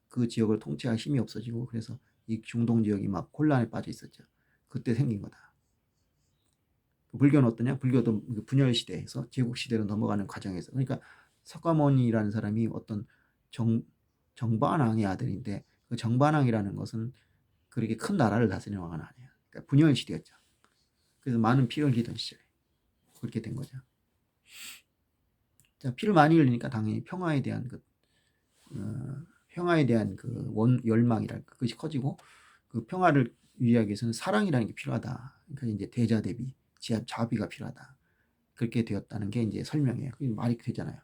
그 지역을 통치할 힘이 없어지고, 그래서 이 중동 지역이 막 혼란에 빠져 있었죠. 그때 생긴 거다. 불교는 어떠냐? 불교도 분열 시대에서 제국 시대로 넘어가는 과정에서, 그러니까 석가모니라는 사람이 어떤 정반왕의 아들인데, 그 정반왕이라는 것은 그렇게 큰 나라를 다스리는 왕은 아니에요. 그러니까 분열 시대였죠. 그래서 많은 피를 흘리던 시절에 그렇게 된 거죠. 자, 피를 많이 흘리니까 당연히 평화에 대한 열망이랄까, 그것이 커지고, 그 평화를 유지하기 위해서는 사랑이라는 게 필요하다. 그러니까 이제 대자 대비, 자비가 필요하다. 그렇게 되었다는 게 이제 설명이에요. 그게 말이 되잖아요.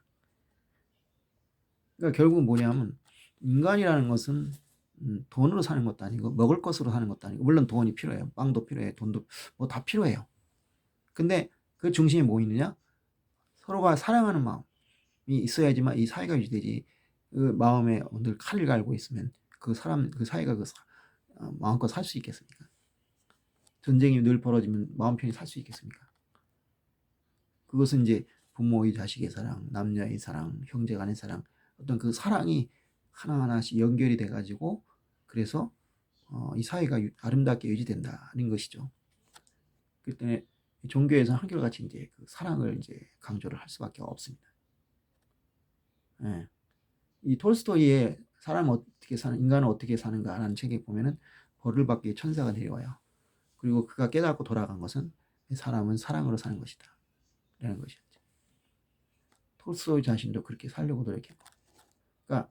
그러니까 결국은 뭐냐면, 인간이라는 것은 돈으로 사는 것도 아니고 먹을 것으로 사는 것도 아니고, 물론 돈이 필요해요. 빵도 필요해, 돈도 뭐 다 필요해요. 근데 그 중심에 뭐 있느냐? 서로가 사랑하는 마음이 있어야지만 이 사회가 유지되지. 그 마음에 늘 칼을 갈고 있으면 그 사회가 마음껏 살 수 있겠습니까? 전쟁이 늘 벌어지면 마음 편히 살 수 있겠습니까? 그것은 이제 부모의 자식의 사랑, 남녀의 사랑, 형제 간의 사랑, 어떤 그 사랑이 하나하나씩 연결이 돼가지고, 그래서 이 사회가 아름답게 유지된다는 것이죠. 그렇기 때문에 종교에서 한결같이 이제 그 사랑을 이제 강조를 할 수밖에 없습니다. 이 톨스토이의 인간은 어떻게 사는가라는 책에 보면은 벌을 받기 위해 천사가 내려와요. 그리고 그가 깨닫고 돌아간 것은 사람은 사랑으로 사는 것이다 라는 것이었죠. 톨스토이 자신도 그렇게 살려고 노력했고, 그러니까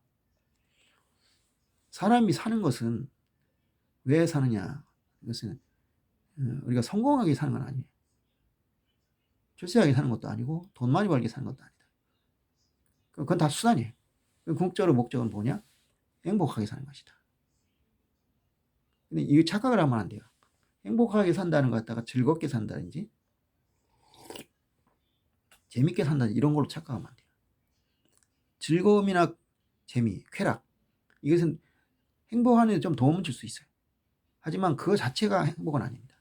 사람이 사는 것은 왜 사느냐, 이것은 우리가 성공하게 사는 건 아니에요. 출세하게 사는 것도 아니고 돈 많이 벌게 사는 것도 아니다. 그건 다 수단이에요. 궁극적으로 목적은 뭐냐? 행복하게 사는 것이다. 근데 이 착각을 하면 안 돼요. 행복하게 산다는 것 갖다가 즐겁게 산다든지 재밌게 산다든지 이런 걸로 착각하면 안 돼요. 즐거움이나 재미, 쾌락, 이것은 행복하는 데 좀 도움을 줄 수 있어요. 하지만 그거 자체가 행복은 아닙니다.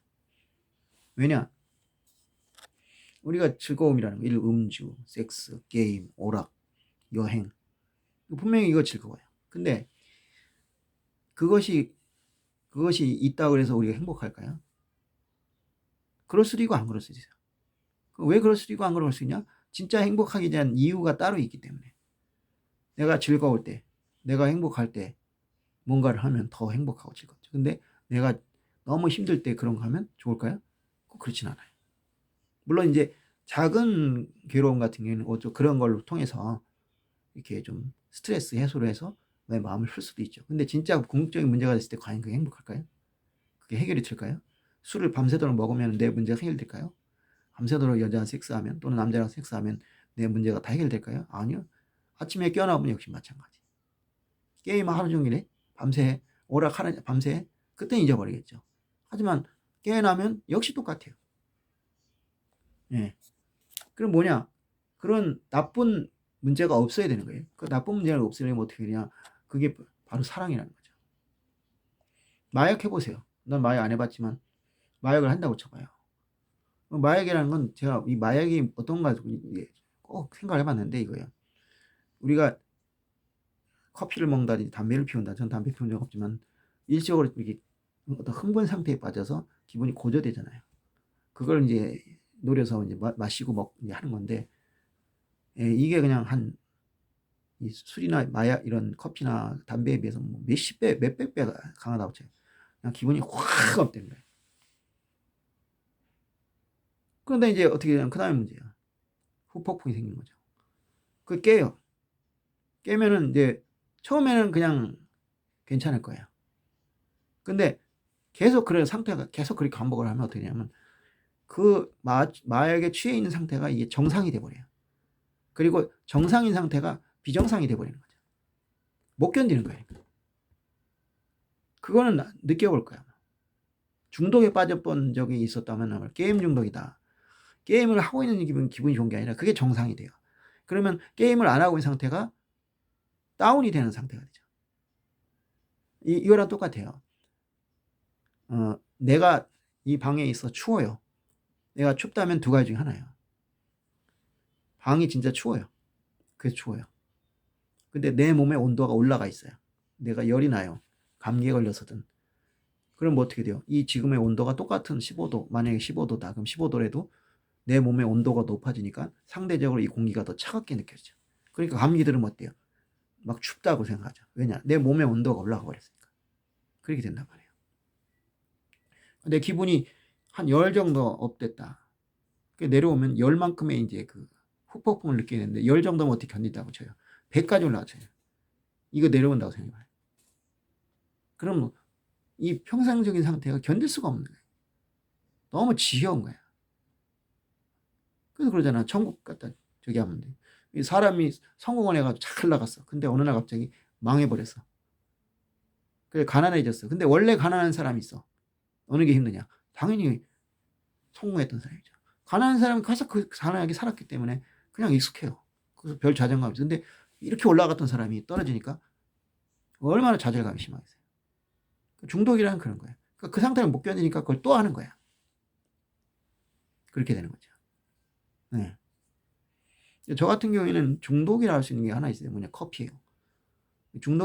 왜냐? 우리가 즐거움이라는 거, 음주, 섹스, 게임, 오락, 여행, 분명히 이거 즐거워요. 근데 그것이 있다고 해서 우리가 행복할까요? 그럴 수도 있고 안 그럴 수도 있어요. 왜 그럴 수도 있고 안 그럴 수 있냐? 진짜 행복하기 대한 이유가 따로 있기 때문에. 내가 즐거울 때, 내가 행복할 때 뭔가를 하면 더 행복하고 즐겁죠. 근데 내가 너무 힘들 때 그런 거 하면 좋을까요? 꼭 그렇진 않아요. 물론 이제 작은 괴로움 같은 경우에는 그런 걸로 통해서 이렇게 좀 스트레스 해소를 해서 내 마음을 풀 수도 있죠. 근데 진짜 궁극적인 문제가 됐을 때 과연 그게 행복할까요? 그게 해결이 될까요? 술을 밤새도록 먹으면 내 문제가 해결될까요? 밤새도록 여자랑 섹스하면, 또는 남자랑 섹스하면 내 문제가 다 해결될까요? 아니요. 아침에 깨어나보면 역시 마찬가지. 게임 하루 종일 해? 밤새 오락하는 밤새? 그때는 잊어버리겠죠. 하지만 깨어나면 역시 똑같아요. 그럼 뭐냐? 그런 나쁜 문제가 없어야 되는 거예요. 그 나쁜 문제가 없으려면 어떻게 되냐? 그게 바로 사랑이라는 거죠. 마약 해보세요. 난 마약 안 해봤지만 마약을 한다고 쳐봐요. 마약이라는 건 제가 이 마약이 어떤가 꼭 생각을 해봤는데 이거예요. 우리가 커피를 먹는다든지 담배를 피운다. 전 담배 피운 적 없지만 일시적으로 이렇게 어떤 흥분 상태에 빠져서 기분이 고조되잖아요. 그걸 이제 노려서 이제 마시고 이제 하는 건데, 이게 그냥 이 술이나 마약 이런 커피나 담배에 비해서 뭐 몇십 배, 몇백 배가 강하다고 쳐요. 그냥 기분이 확 업되는 거예요. 그런데 이제 어떻게 되냐면 그 다음에 문제야. 후폭풍이 생긴 거죠. 그 깨요. 깨면은 이제 처음에는 그냥 괜찮을 거예요. 근데 계속 그런 상태가 계속 그렇게 반복을 하면 어떻게 되냐면 그 마약에 취해 있는 상태가 이게 정상이 돼 버려요. 그리고 정상인 상태가 비정상이 돼 버리는 거죠. 못 견디는 거예요. 그거는 느껴볼 거야. 중독에 빠져본 적이 있었다면 아마 게임 중독이다. 게임을 하고 있는 기분이 좋은 게 아니라 그게 정상이 돼요. 그러면 게임을 안 하고 있는 상태가 다운이 되는 상태가 되죠. 이거랑 똑같아요. 내가 이 방에 있어 추워요. 내가 춥다면 두 가지 중에 하나예요. 방이 진짜 추워요. 그래서 추워요. 근데 내 몸의 온도가 올라가 있어요. 내가 열이 나요. 감기에 걸려서든. 그럼 뭐 어떻게 돼요? 이 지금의 온도가 똑같은 15도, 만약에 15도다. 그럼 15도라도 내 몸의 온도가 높아지니까 상대적으로 이 공기가 더 차갑게 느껴지죠. 그러니까 감기들은 어때요? 막 춥다고 생각하죠. 왜냐? 내 몸의 온도가 올라가 버렸으니까. 그렇게 된단 말이에요. 내 기분이 한 열 정도 업됐다. 내려오면 열만큼의 이제 그 후폭풍을 느끼게 되는데 열 정도면 어떻게 견딘다고 쳐요? 100까지 올라가쳐요. 이거 내려온다고 생각해요. 그럼 이 평상적인 상태가 견딜 수가 없는 거예요. 너무 지겨운 거야. 그래서 그러잖아. 천국 갔다 저기 하면 돼. 이 사람이 성공을 해가지고 잘 나갔어. 근데 어느 날 갑자기 망해버렸어. 그래 가난해졌어. 근데 원래 가난한 사람이 있어. 어느 게 힘드냐? 당연히 성공했던 사람이죠. 가난한 사람은 계속 그 가난하게 살았기 때문에 그냥 익숙해요. 그래서 별 자존감이 없어. 근데 이렇게 올라갔던 사람이 떨어지니까 얼마나 좌절감이 심하겠어요. 중독이라는 그런 거예요. 그러니까 그 상태를 못 견디니까 그걸 또 하는 거야. 그렇게 되는 거죠. 네. 저 같은 경우에는 중독이라 할 수 있는 게 하나 있어요. 뭐냐, 커피예요.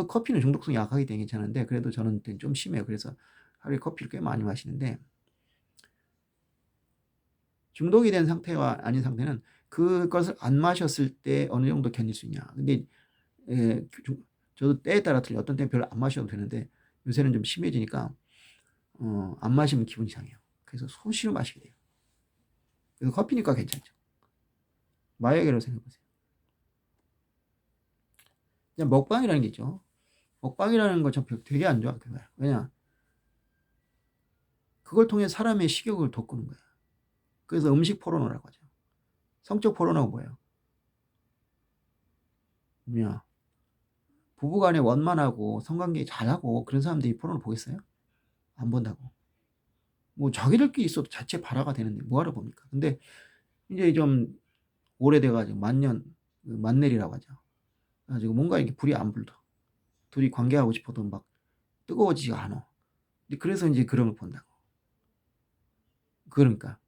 커피는 중독성이 약하기 때문에 괜찮은데, 그래도 저는 좀 심해요. 그래서 하루에 커피를 꽤 많이 마시는데, 중독이 된 상태와 아닌 상태는 그것을 안 마셨을 때 어느 정도 견딜 수 있냐. 근데, 예, 저도 때에 따라 틀려. 어떤 때는 별로 안 마셔도 되는데, 요새는 좀 심해지니까, 안 마시면 기분이 상해요. 그래서 소시로 마시게 돼요. 그래서 커피니까 괜찮죠. 마약이라고 생각해보세요. 그냥 먹방이라는 게 있죠. 먹방이라는 거 저 되게 안 좋아. 그거야. 왜냐? 그걸 통해 사람의 식욕을 돋구는 거야. 그래서 음식 포르노라고 하죠. 성적 포르노가 뭐예요? 뭐냐? 부부간에 원만하고 성관계 잘하고 그런 사람들이 포르노 보겠어요? 안 본다고. 뭐 자기들끼리 있어도 자체 발화가 되는데 뭐하러 봅니까? 근데 이제 좀 오래돼가지고 만넬이라고 하죠. 가지고 뭔가 이렇게 불이 안 불도. 둘이 관계하고 싶어도 막 뜨거워지지가 않아. 그래서 이제 그런 걸 본다고. 그러니까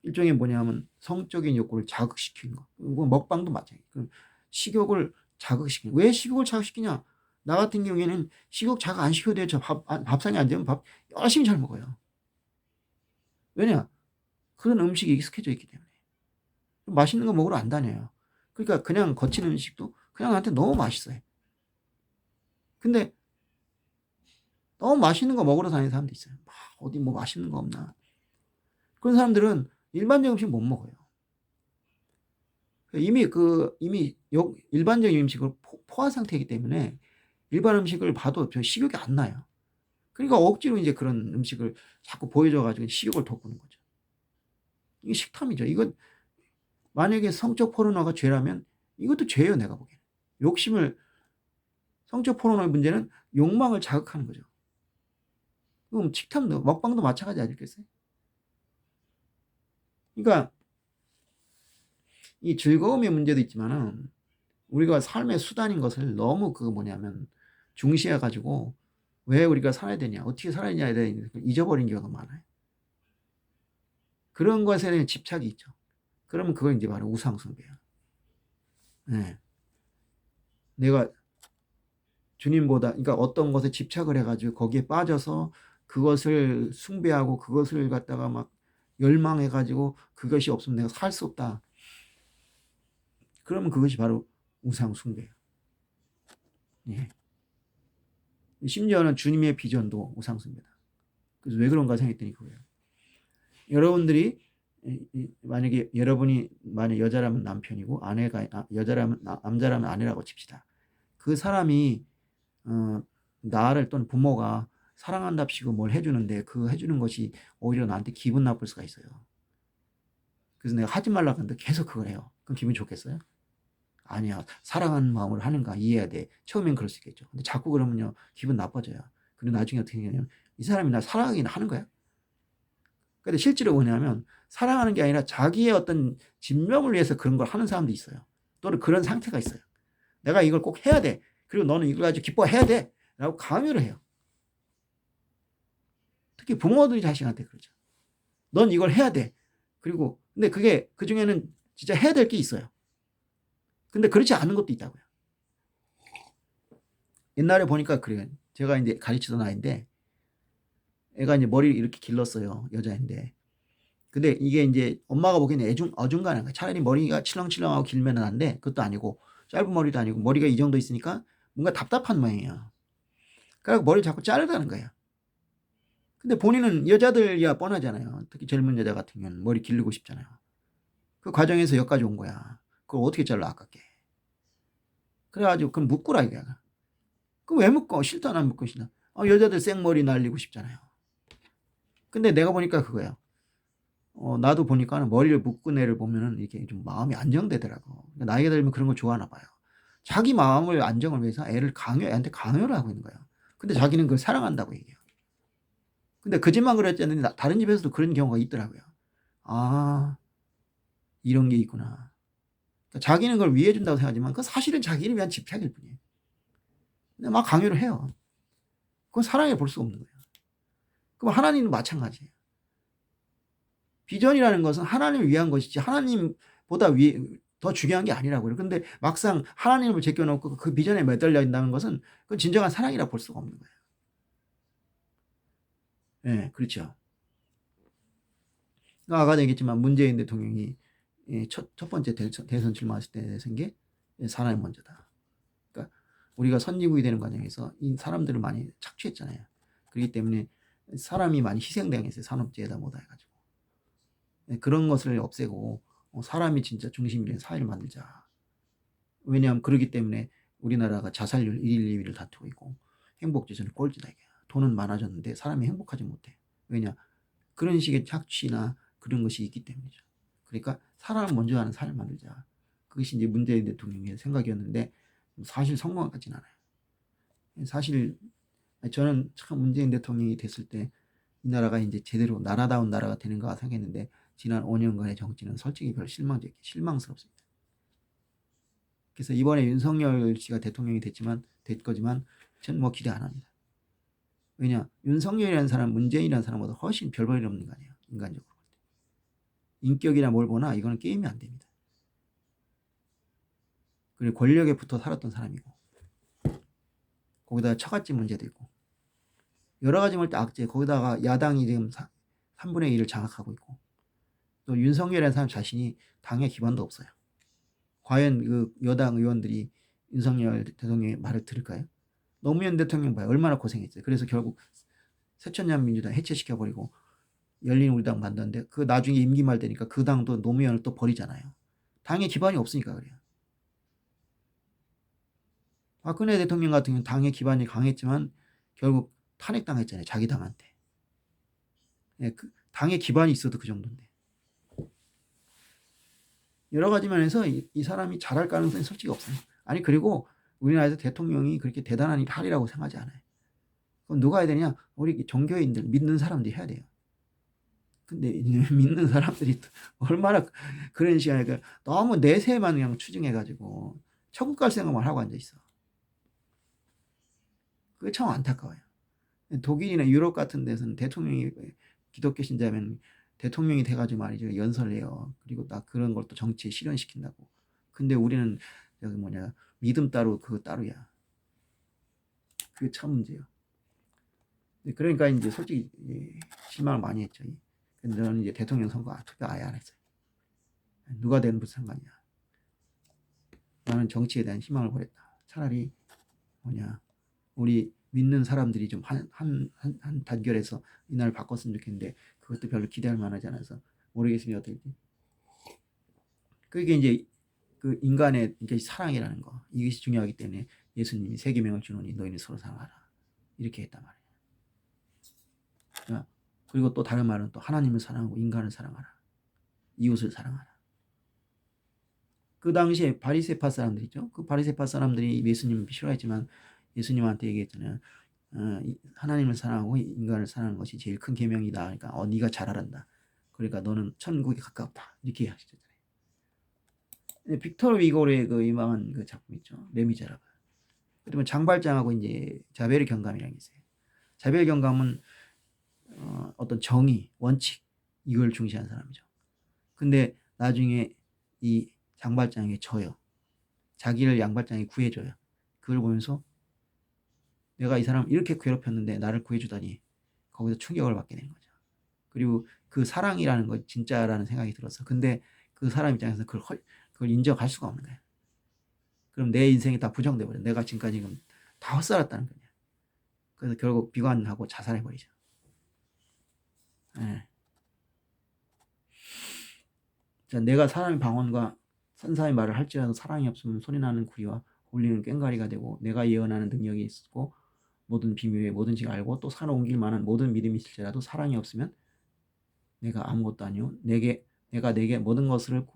일종의 뭐냐면 성적인 욕구를 자극시키는 거. 이거 먹방도 마찬가지. 그럼 식욕을 자극시키는. 왜 식욕을 자극시키냐? 나 같은 경우에는 식욕 자극 안 시켜도 돼요. 저 밥상에 앉으면 밥 열심히 잘 먹어요. 왜냐? 그런 음식이 익숙해져 있기 때문에. 맛있는 거 먹으러 안 다녀요. 그러니까 그냥 거친 음식도 그냥 나한테 너무 맛있어요. 근데 너무 맛있는 거 먹으러 다니는 사람도 있어요. 막 어디 뭐 맛있는 거 없나. 그런 사람들은 일반적인 음식 못 먹어요. 이미 일반적인 음식을 포화 상태이기 때문에 일반 음식을 봐도 저 식욕이 안 나요. 그러니까 억지로 이제 그런 음식을 자꾸 보여줘 가지고 식욕을 돋구는 거죠. 이게 식탐이죠. 이건 만약에 성적 포르노가 죄라면 이것도 죄예요, 내가 보기에는. 욕심을 성적 포르노의 문제는 욕망을 자극하는 거죠. 그럼 식탐도 먹방도 마찬가지 아니겠어요? 그러니까 이 즐거움의 문제도 있지만은 우리가 삶의 수단인 것을 너무 뭐냐면 중시해 가지고 왜 우리가 살아야 되냐, 어떻게 살아야 되냐에 대해 잊어버린 경우가 많아요. 그런 것에 대한 집착이 있죠. 그러면 그걸 이제 바로 우상숭배예요. 네. 내가 주님보다, 그러니까 어떤 것에 집착을 해가지고 거기에 빠져서 그것을 숭배하고 그것을 갖다가 막 열망해가지고 그것이 없으면 내가 살 수 없다. 그러면 그것이 바로 우상숭배예요. 예. 심지어는 주님의 비전도 우상숭배다. 그래서 왜 그런가 생각했더니 그거예요. 여러분들이 만약에 여러분이 만약 여자라면 남편이고 아내가 여자라면 남자라면 아내라고 칩시다. 그 사람이 나를 또는 부모가 사랑한답시고 뭘 해 주는데 그 해 주는 것이 오히려 나한테 기분 나쁠 수가 있어요. 그래서 내가 하지 말라고 하는데 계속 그걸 해요. 그럼 기분이 좋겠어요? 아니야. 사랑하는 마음으로 하는가 이해해야 돼. 처음엔 그럴 수 있겠죠. 근데 자꾸 그러면요 기분 나빠져요. 그리고 나중에 어떻게 되냐면 이 사람이 날 사랑하긴 하는 거야. 근데 실제로 뭐냐면 사랑하는 게 아니라 자기의 어떤 진명을 위해서 그런 걸 하는 사람도 있어요. 또는 그런 상태가 있어요. 내가 이걸 꼭 해야 돼. 그리고 너는 이걸 가지고 기뻐해야 돼. 라고 강요를 해요. 특히 부모들이 자식한테 그러죠. 넌 이걸 해야 돼. 그리고 근데 그게 그중에는 진짜 해야 될 게 있어요. 근데 그렇지 않은 것도 있다고요. 옛날에 보니까 그래요. 제가 이제 가르치던 아이인데 애가 이제 머리를 이렇게 길렀어요. 여자인데. 근데 이게 이제 엄마가 보기에는 어중간한 거야. 차라리 머리가 칠렁칠렁하고 길면 안 돼. 그것도 아니고 짧은 머리도 아니고 머리가 이 정도 있으니까 뭔가 답답한 모양이야. 그래서 머리를 자꾸 자르라는 거야. 근데 본인은 여자들이야 뻔하잖아요. 특히 젊은 여자 같은 경우는 머리 기르고 싶잖아요. 그 과정에서 여기까지 온 거야. 그걸 어떻게 잘라 아깝게. 그래가지고 그럼 묶으라 이거야. 그럼 왜 묶어? 싫다 안 묶고 싶나? 여자들 생머리 날리고 싶잖아요. 근데 내가 보니까 그거야. 나도 보니까는 머리를 묶은 애를 보면은 이게 좀 마음이 안정되더라고. 그러니까 나이가 들면 그런 걸 좋아하나 봐요. 자기 마음을 안정을 위해서 애한테 강요를 하고 있는 거야. 근데 자기는 그걸 사랑한다고 얘기해요. 근데 그 집만 그랬지 않는데 다른 집에서도 그런 경우가 있더라고요. 아, 이런 게 있구나. 그러니까 자기는 그걸 위해 준다고 생각하지만 그 사실은 자기를 위한 집착일 뿐이에요. 근데 막 강요를 해요. 그건 사랑해 볼 수가 없는 거예요. 그럼 하나님도 마찬가지예요. 비전이라는 것은 하나님을 위한 것이지 하나님보다 더 중요한 게 아니라고요. 근데 막상 하나님을 제껴놓고 그 비전에 매달려 있다는 것은 그건 진정한 사랑이라 볼 수가 없는 거예요. 예, 그렇죠. 아까도 얘기했지만 문재인 대통령이 첫 번째 대선 출마했을 때 생긴 사람이 먼저다. 그러니까 우리가 선진국이 되는 과정에서 이 사람들을 많이 착취했잖아요. 그렇기 때문에 사람이 많이 희생당했어요. 산업재해다 뭐다 해가지고. 그런 것을 없애고 사람이 진짜 중심이 된 사회를 만들자. 왜냐하면 그러기 때문에 우리나라가 자살률 1위, 2위를 다투고 있고 행복지수는 꼴찌다 이게. 돈은 많아졌는데 사람이 행복하지 못해. 왜냐? 그런 식의 착취나 그런 것이 있기 때문이죠. 그러니까 사람을 먼저 하는 사회를 만들자. 그것이 이제 문재인 대통령의 생각이었는데 사실 성공한 것 같지는 않아요. 사실 저는 참 문재인 대통령이 됐을 때 이 나라가 이제 제대로 나라다운 나라가 되는 가 생각했는데 지난 5년간의 정치는 솔직히 별 실망스럽습니다. 그래서 이번에 윤석열 씨가 대통령이 될 거지만 저는 뭐 기대 안 합니다. 왜냐? 윤석열이라는 사람, 문재인이라는 사람보다 훨씬 별 볼일 없는 거 아니에요. 인간적으로. 인격이나 뭘 보나 이거는 게임이 안 됩니다. 그리고 권력에 붙어 살았던 사람이고 거기다가 처갓집 문제도 있고 여러 가지 볼 때 악재. 거기다가 야당이 지금 3분의 1을 장악하고 있고 또 윤석열이라는 사람 자신이 당의 기반도 없어요. 과연 그 여당 의원들이 윤석열 대통령의 말을 들을까요? 노무현 대통령 봐요. 얼마나 고생했어요. 그래서 결국 새천년 민주당 해체시켜버리고 열린우리당 만드는데 그 나중에 임기 말 되니까 그 당도 노무현을 또 버리잖아요. 당의 기반이 없으니까 그래요. 박근혜 대통령 같은 경우는 당의 기반이 강했지만 결국 탄핵당했잖아요. 자기 당한테. 그 당의 기반이 있어도 그 정도인데. 여러 가지 면에서 이 사람이 잘할 가능성이 솔직히 없어요. 아니 그리고 우리나라에서 대통령이 그렇게 대단한 일 하리라고 생각하지 않아요. 그럼 누가 해야 되냐? 우리 종교인들 믿는 사람들이 해야 돼요. 근데 믿는 사람들이 얼마나 그런 시간에 너무 내세만 그냥 추정해가지고 천국 갈 생각만 하고 앉아 있어. 그게 참 안타까워요. 독일이나 유럽 같은 데서는 대통령이 기독교 신자면 대통령이 돼가지고 말이죠 연설해요. 그리고 딱 그런 걸 또 정치에 실현시킨다고. 근데 우리는 여기 믿음 따로 그거 따로야. 그게 참 문제예요. 그러니까 이제 솔직히 실망을 많이 했죠. 근데 저는 이제 대통령 선거 투표 아예 안 했어요. 누가 되는 무슨 상관이야. 나는 정치에 대한 희망을 버렸다. 차라리 우리 믿는 사람들이 좀 한 단결해서 이 나라를 바꿨으면 좋겠는데 그것도 별로 기대할 만하지 않아서 모르겠습니다. 어떨지. 그게 이제 그 인간의 이제 사랑이라는 거, 이것이 중요하기 때문에 예수님이 세 계명을 주노니 너희는 서로 사랑하라 이렇게 했단 말이에요. 그리고 또 다른 말은 또 하나님을 사랑하고 인간을 사랑하라, 이웃을 사랑하라. 그 당시에 바리새파 사람들이죠. 그 바리새파 사람들이 예수님을 싫어했지만 예수님한테 얘기했잖아요. 하나님을 사랑하고 인간을 사랑하는 것이 제일 큰 계명이다. 그러니까 네가 잘 알았다. 그러니까 너는 천국에 가깝다. 이렇게 하시잖아요. 빅토르 위고르의 그 유명한 그 작품 있죠. 레미제라블. 그러면 장발장하고 이제 자벨 경감이라는 게 있어요. 자벨 경감은 어떤 정의, 원칙 이걸 중시한 사람이죠. 근데 나중에 이 장발장에게 져요. 자기를 양발장이 구해줘요. 그걸 보면서 내가 이 사람 이렇게 괴롭혔는데 나를 구해주다니 거기서 충격을 받게 된 거죠. 그리고 그 사랑이라는 거 진짜라는 생각이 들었어. 근데 그 사람 입장에서 그걸 인정할 수가 없는 거야. 그럼 내 인생이 다 부정돼 버려. 내가 지금까지 다 헛살았다는 거냐. 그래서 결국 비관하고 자살해 버리죠. 네. 자, 내가 사람의 방언과 선사의 말을 할지라도 사랑이 없으면 소리나는 구리와 울리는 꽹과리가 되고 내가 예언하는 능력이 있고 모든 비밀에 뭐든지 알고 또 산을 옮길 만한 모든 믿음이 있을지라도 사랑이 없으면 내가 아무것도 아니요 내가 내게 모든 것으로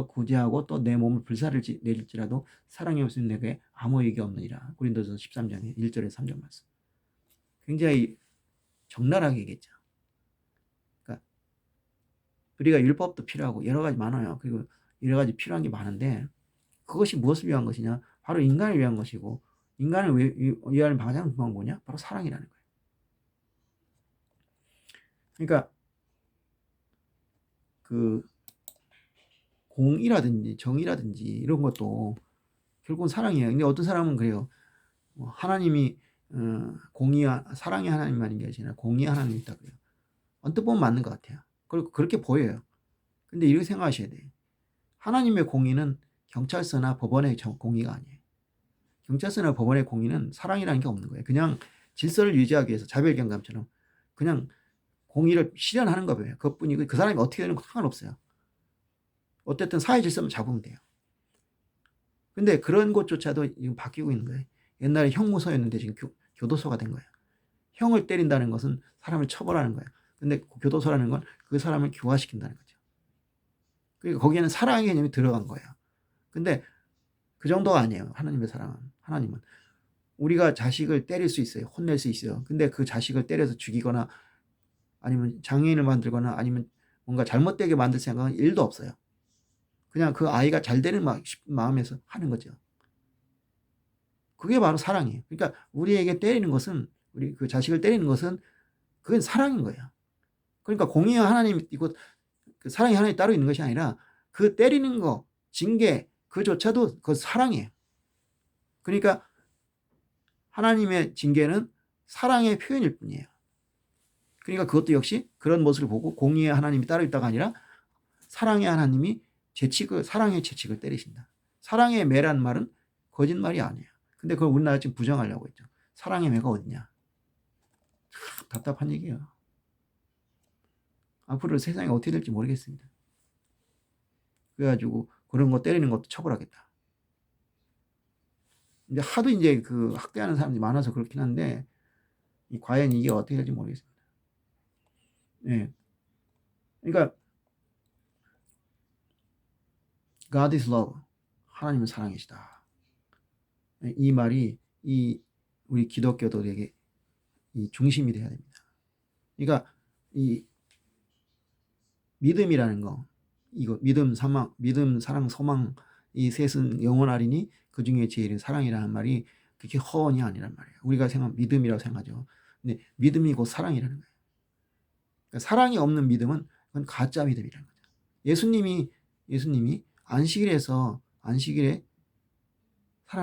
구제하고 또 내 몸을 불사를 내릴지라도 사랑이 없으면 내게 아무 의미가 없느니라. 고린도전서 13장에 1절에서 3절 말씀. 굉장히 적나라하게 얘기했죠. 그러니까 우리가 율법도 필요하고 여러 가지 많아요. 그리고 여러 가지 필요한 게 많은데 그것이 무엇을 위한 것이냐? 바로 인간을 위한 것이고 인간을 위하는 가장 중요한 뭐냐? 바로 사랑이라는 거예요. 그러니까 그 공이라든지 정의라든지 이런 것도 결국은 사랑이에요. 근데 어떤 사람은 그래요. 하나님이 사랑의 하나님만인 게 아니라 공의의 하나님이 있다 그래요. 언뜻 보면 맞는 것 같아요. 그리고 그렇게 보여요. 근데 이렇게 생각하셔야 돼요. 하나님의 공의는 경찰서나 법원의 공의가 아니에요. 경찰서나 법원의 공의는 사랑이라는 게 없는 거예요. 그냥 질서를 유지하기 위해서 자별경감처럼 그냥 공의를 실현하는 거예요. 그것뿐이고 그 사람이 어떻게 되는 건 상관없어요. 어쨌든 사회 질서만 잡으면 돼요. 근데 그런 것조차도 지금 바뀌고 있는 거예요. 옛날에 형무소였는데 지금 교도소가 된 거예요. 형을 때린다는 것은 사람을 처벌하는 거예요. 근데 교도소라는 건 그 사람을 교화시킨다는 거죠. 그러니까 거기에는 사랑의 개념이 들어간 거예요. 근데 그 정도가 아니에요. 하나님의 사랑은. 하나님은 우리가 자식을 때릴 수 있어요. 혼낼 수 있어요. 근데 그 자식을 때려서 죽이거나 아니면 장애인을 만들거나 아니면 뭔가 잘못되게 만들 생각은 1도 없어요. 그냥 그 아이가 잘 되는 마음에서 하는 거죠. 그게 바로 사랑이에요. 그러니까 우리에게 때리는 것은 우리 그 자식을 때리는 것은 그건 사랑인 거예요. 그러니까 공의의 하나님이 있고 그 사랑의 하나님이 따로 있는 것이 아니라 그 때리는 거, 징계 그조차도 그 사랑이에요. 그러니까 하나님의 징계는 사랑의 표현일 뿐이에요. 그러니까 그것도 역시 그런 모습을 보고 공의의 하나님이 따로 있다가 아니라 사랑의 하나님이 사랑의 재칙을 때리신다. 사랑의 매란 말은 거짓말이 아니에요. 근데 그걸 우리나라 지금 부정하려고 했죠. 사랑의 매가 어디냐. 답답한 얘기예요. 앞으로 세상이 어떻게 될지 모르겠습니다. 그래가지고 그런 거 때리는 것도 처벌하겠다. 근데 하도 이제 그 학대하는 사람들이 많아서 그렇긴 한데 과연 이게 어떻게 될지 모르겠습니다. 네. 그러니까 God is love. 하나님은 사랑이시다. 이 말이 우리 기독교들에게 이 중심이 돼야 됩니다. 그러니까 이 믿음이라는 거, 이거 믿음, 사랑, 소망 이 셋은 영원하리니 그 중에 제일은 사랑이라는 말이 그렇게 허언이 아니란 말이에요. 우리가 믿음이라고 생각하죠. 근데 믿음이 곧 사랑이라는 거예요. 그러니까 사랑이 없는 믿음은 그건 가짜 믿음이라는 거죠. 예수님이 안식일에 사람을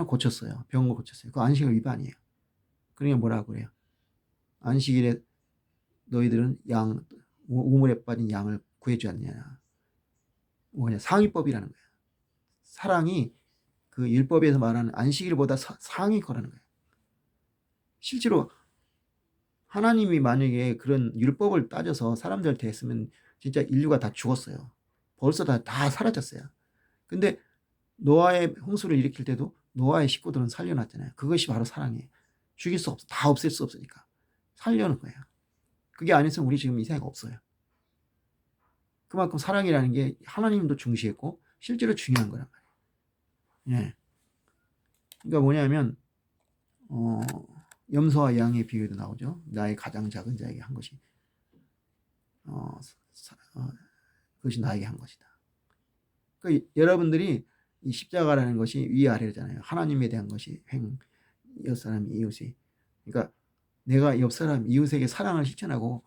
고쳤어요. 병을 고쳤어요. 그 안식일 위반이에요. 그러니까 뭐라고 그래요? 안식일에 너희들은 우물에 빠진 양을 구해주지 않느냐. 뭐냐, 상위법이라는 거예요. 사랑이 그 율법에서 말하는 안식일보다 상위 거라는 거예요. 실제로 하나님이 만약에 그런 율법을 따져서 사람들한테 했으면 진짜 인류가 다 죽었어요. 벌써 다 사라졌어요. 근데 노아의 홍수를 일으킬 때도 노아의 식구들은 살려놨잖아요. 그것이 바로 사랑이에요. 죽일 수 없어. 다 없앨 수 없으니까. 살려는 거예요. 그게 아니었으면 우리 지금 이 세상에 없어요. 그만큼 사랑이라는 게 하나님도 중시했고 실제로 중요한 거란 말이에요. 예. 그러니까 뭐냐면 염소와 양의 비유도 나오죠. 나의 가장 작은 자에게 한 것이 그것이 나에게 한 것이다. 그러니까 여러분들이 이 십자가라는 것이 위아래잖아요. 하나님에 대한 것이 옆 사람 이웃이. 그러니까 내가 옆 사람 이웃에게 사랑을 실천하고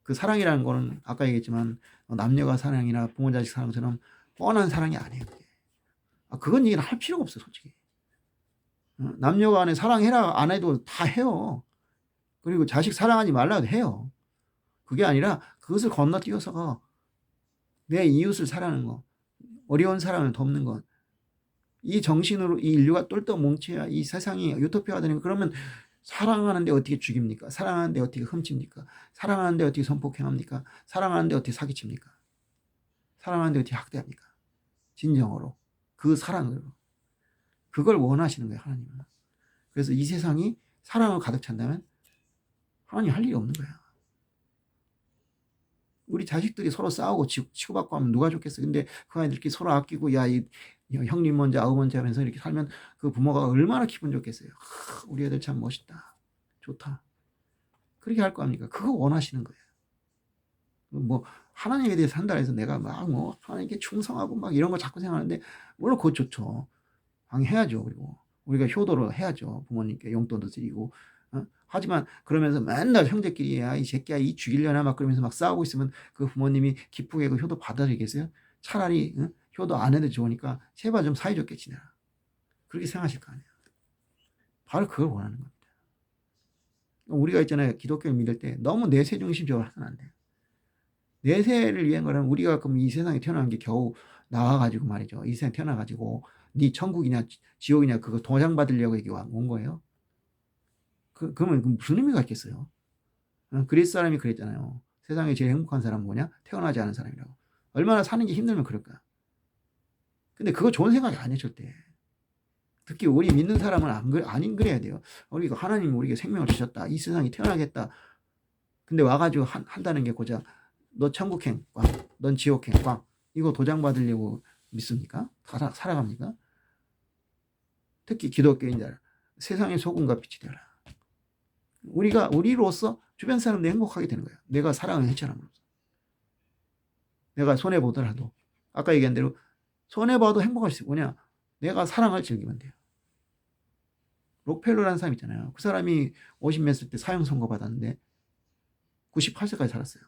그 사랑이라는 거는 아까 얘기했지만 남녀가 사랑이나 부모 자식 사랑처럼 뻔한 사랑이 아니에요. 그건 얘기는 할 필요가 없어요, 솔직히. 남녀 간에 사랑해라 안 해도 다 해요. 그리고 자식 사랑하지 말라도 해요. 그게 아니라 그것을 건너뛰어서가 내 이웃을 사랑하는 거, 어려운 사람을 돕는 것, 이 정신으로 이 인류가 똘똘 뭉쳐야 이 세상이 유토피아가 되는 거. 그러면 사랑하는데 어떻게 죽입니까? 사랑하는데 어떻게 훔칩니까? 사랑하는데 어떻게 성폭행합니까? 사랑하는데 어떻게 사기칩니까? 사랑하는데 어떻게 학대합니까? 진정으로 그 사랑으로 그걸 원하시는 거예요, 하나님은. 그래서 이 세상이 사랑으로 가득 찬다면 하나님 할 일이 없는 거야. 우리 자식들이 서로 싸우고 치고받고 하면 누가 좋겠어. 근데 그 아이들끼리 서로 아끼고 이 형님 먼저 아우 먼저 하면서 이렇게 살면 그 부모가 얼마나 기분 좋겠어요. 우리 애들 참 멋있다. 좋다. 그렇게 할 거 아닙니까? 그거 원하시는 거예요. 뭐 하나님에 대해서 한다 해서 내가 막 하나님께 충성하고 막 이런 거 자꾸 생각하는데 물론 그거 좋죠. 해야죠. 그리고 우리가 효도를 해야죠. 부모님께 용돈도 드리고. 하지만 그러면서 맨날 형제끼리 이 새끼야 이 죽이려나 막 그러면서 막 싸우고 있으면 그 부모님이 기쁘게 그 효도 받아들이겠어요? 차라리 효도 안 해도 좋으니까 제발 좀 사이좋게 지내라. 그렇게 생각하실 거 아니에요. 바로 그걸 원하는 겁니다. 우리가 있잖아요. 기독교를 믿을 때 너무 내세 중심적으로 하면 안 돼요. 내세를 위한 거는 우리가 그럼 이 세상에 태어난 게 겨우 나와가지고 말이죠. 이 세상에 태어나가지고 네 천국이냐 지옥이냐 그거 도장 받으려고 여기 온 거예요. 그러면 무슨 의미가 있겠어요? 그리스 사람이 그랬잖아요. 세상에 제일 행복한 사람은 뭐냐? 태어나지 않은 사람이라고. 얼마나 사는 게 힘들면 그럴까? 근데 그거 좋은 생각이 아니에요, 절대. 특히 우리 믿는 사람은 아닌 그래야 돼요. 우리가 하나님이 우리에게 생명을 주셨다. 이 세상에 태어나겠다. 근데 와가지고 한다는 게 고작 너 천국행 꽝, 넌 지옥행 꽝. 이거 도장 받으려고 믿습니까? 살아갑니까? 특히 기독교인들 세상의 소금과 빛이 되라. 우리로서 주변 사람들 행복하게 되는 거예요. 내가 사랑을 실천함으로써. 내가 손해보더라도 아까 얘기한 대로 손해봐도 행복할 수 뭐냐? 내가 사랑을 즐기면 돼요. 록펠러라는 사람 있잖아요. 그 사람이 50몇 살 때 사형 선고받았는데 98세까지 살았어요.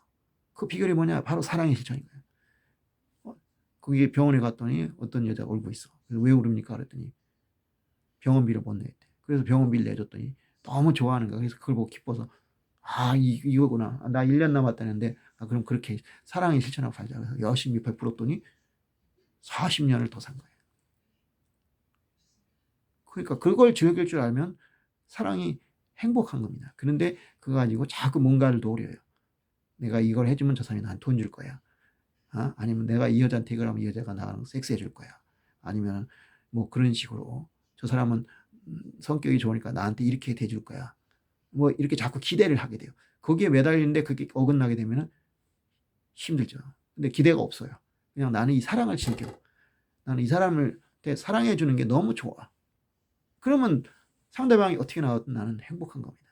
그 비결이 뭐냐? 바로 사랑의 실천인 거예요. 거기 병원에 갔더니 어떤 여자가 울고 있어. 그래서 왜 울습니까? 그랬더니 병원비를 못 내겠대. 그래서 병원비를 내줬더니 너무 좋아하는 거야. 그래서 그걸 보고 기뻐서 이거구나. 나 1년 남았다는데 그럼 그렇게 사랑의 실천하고 살자. 그래서 열심히 베풀었더니 40년을 더 산 거예요. 그러니까 그걸 즐길 줄 알면 사랑이 행복한 겁니다. 그런데 그거 가지고 자꾸 뭔가를 노려요. 내가 이걸 해주면 저 사람이 나한테 돈 줄 거야. 아니면 내가 이 여자한테 이걸 하면 이 여자가 나랑 섹스해 줄 거야. 아니면 뭐 그런 식으로 저 사람은 성격이 좋으니까 나한테 이렇게 대줄 거야. 뭐 이렇게 자꾸 기대를 하게 돼요. 거기에 매달리는데 그게 어긋나게 되면 힘들죠. 근데 기대가 없어요. 그냥 나는 이 사랑을 즐겨. 나는 이 사람을 사랑해 주는 게 너무 좋아. 그러면 상대방이 어떻게 나왔든 나는 행복한 겁니다.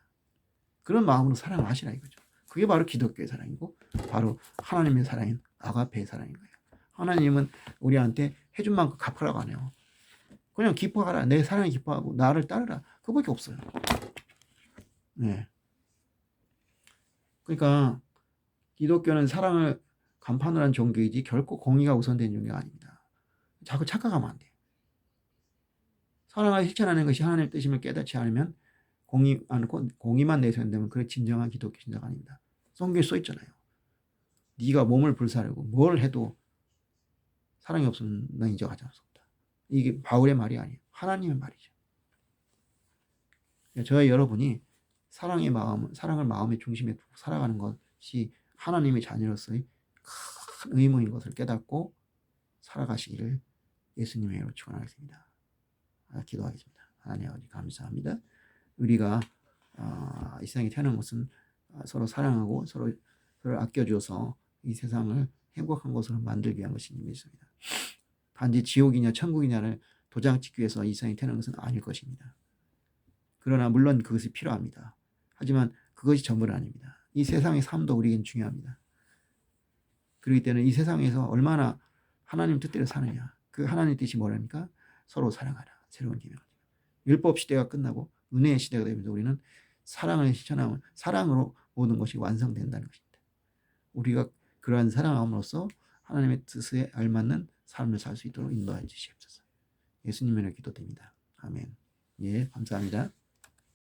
그런 마음으로 사랑하시라 이거죠. 그게 바로 기독교의 사랑이고 바로 하나님의 사랑인 아가페의 사랑인 거예요. 하나님은 우리한테 해준 만큼 갚으라고 안 해요. 그냥 기뻐하라. 내 사랑에 기뻐하고 나를 따르라. 그거밖에 없어요. 네. 그러니까 기독교는 사랑을 간판으로 한 종교이지 결코 공의가 우선된 종교가 아닙니다. 자꾸 착각하면 안 돼요. 사랑을 실천하는 것이 하나님의 뜻임을 깨닫지 않으면 공의만 내세운다면 그게 진정한 기독교 신자가 아닙니다. 성경에 써 있잖아요. 네가 몸을 불사르고 뭘 해도 사랑이 없으면 넌 인정하지 않을 수 없다. 이게 바울의 말이 아니에요. 하나님의 말이죠. 저와 여러분이 사랑을 마음의 중심에 두고 살아가는 것이 하나님의 자녀로서의 큰 의무인 것을 깨닫고 살아가시기를 예수님의 이름으로 축원하겠습니다. 기도하겠습니다. 하나님 아버지 감사합니다. 우리가 이 세상에 태어난 것은 서로 사랑하고 서로를 아껴줘서 이 세상을 행복한 것으로 만들기 위한 것인 믿습니다. 단지 지옥이냐 천국이냐를 도장 찍기 위해서 이 세상에 태어난 것은 아닐 것입니다. 그러나 물론 그것이 필요합니다. 하지만 그것이 전부는 아닙니다. 이 세상의 삶도 우리에겐 중요합니다. 그렇기 때문에 이 세상에서 얼마나 하나님 뜻대로 사느냐, 그 하나님 뜻이 뭐랍니까? 서로 사랑하라. 새로운 계명. 율법 시대가 끝나고 은혜의 시대가 되면서 우리는 사랑을 실천하면 사랑으로 모든 것이 완성된다는 것입니다. 우리가 그러한 사랑함으로써 하나님의 뜻에 알맞는 삶을 살 수 있도록 인도해 주시옵소서. 예수님의 이름으로 기도드립니다. 아멘. 예, 감사합니다.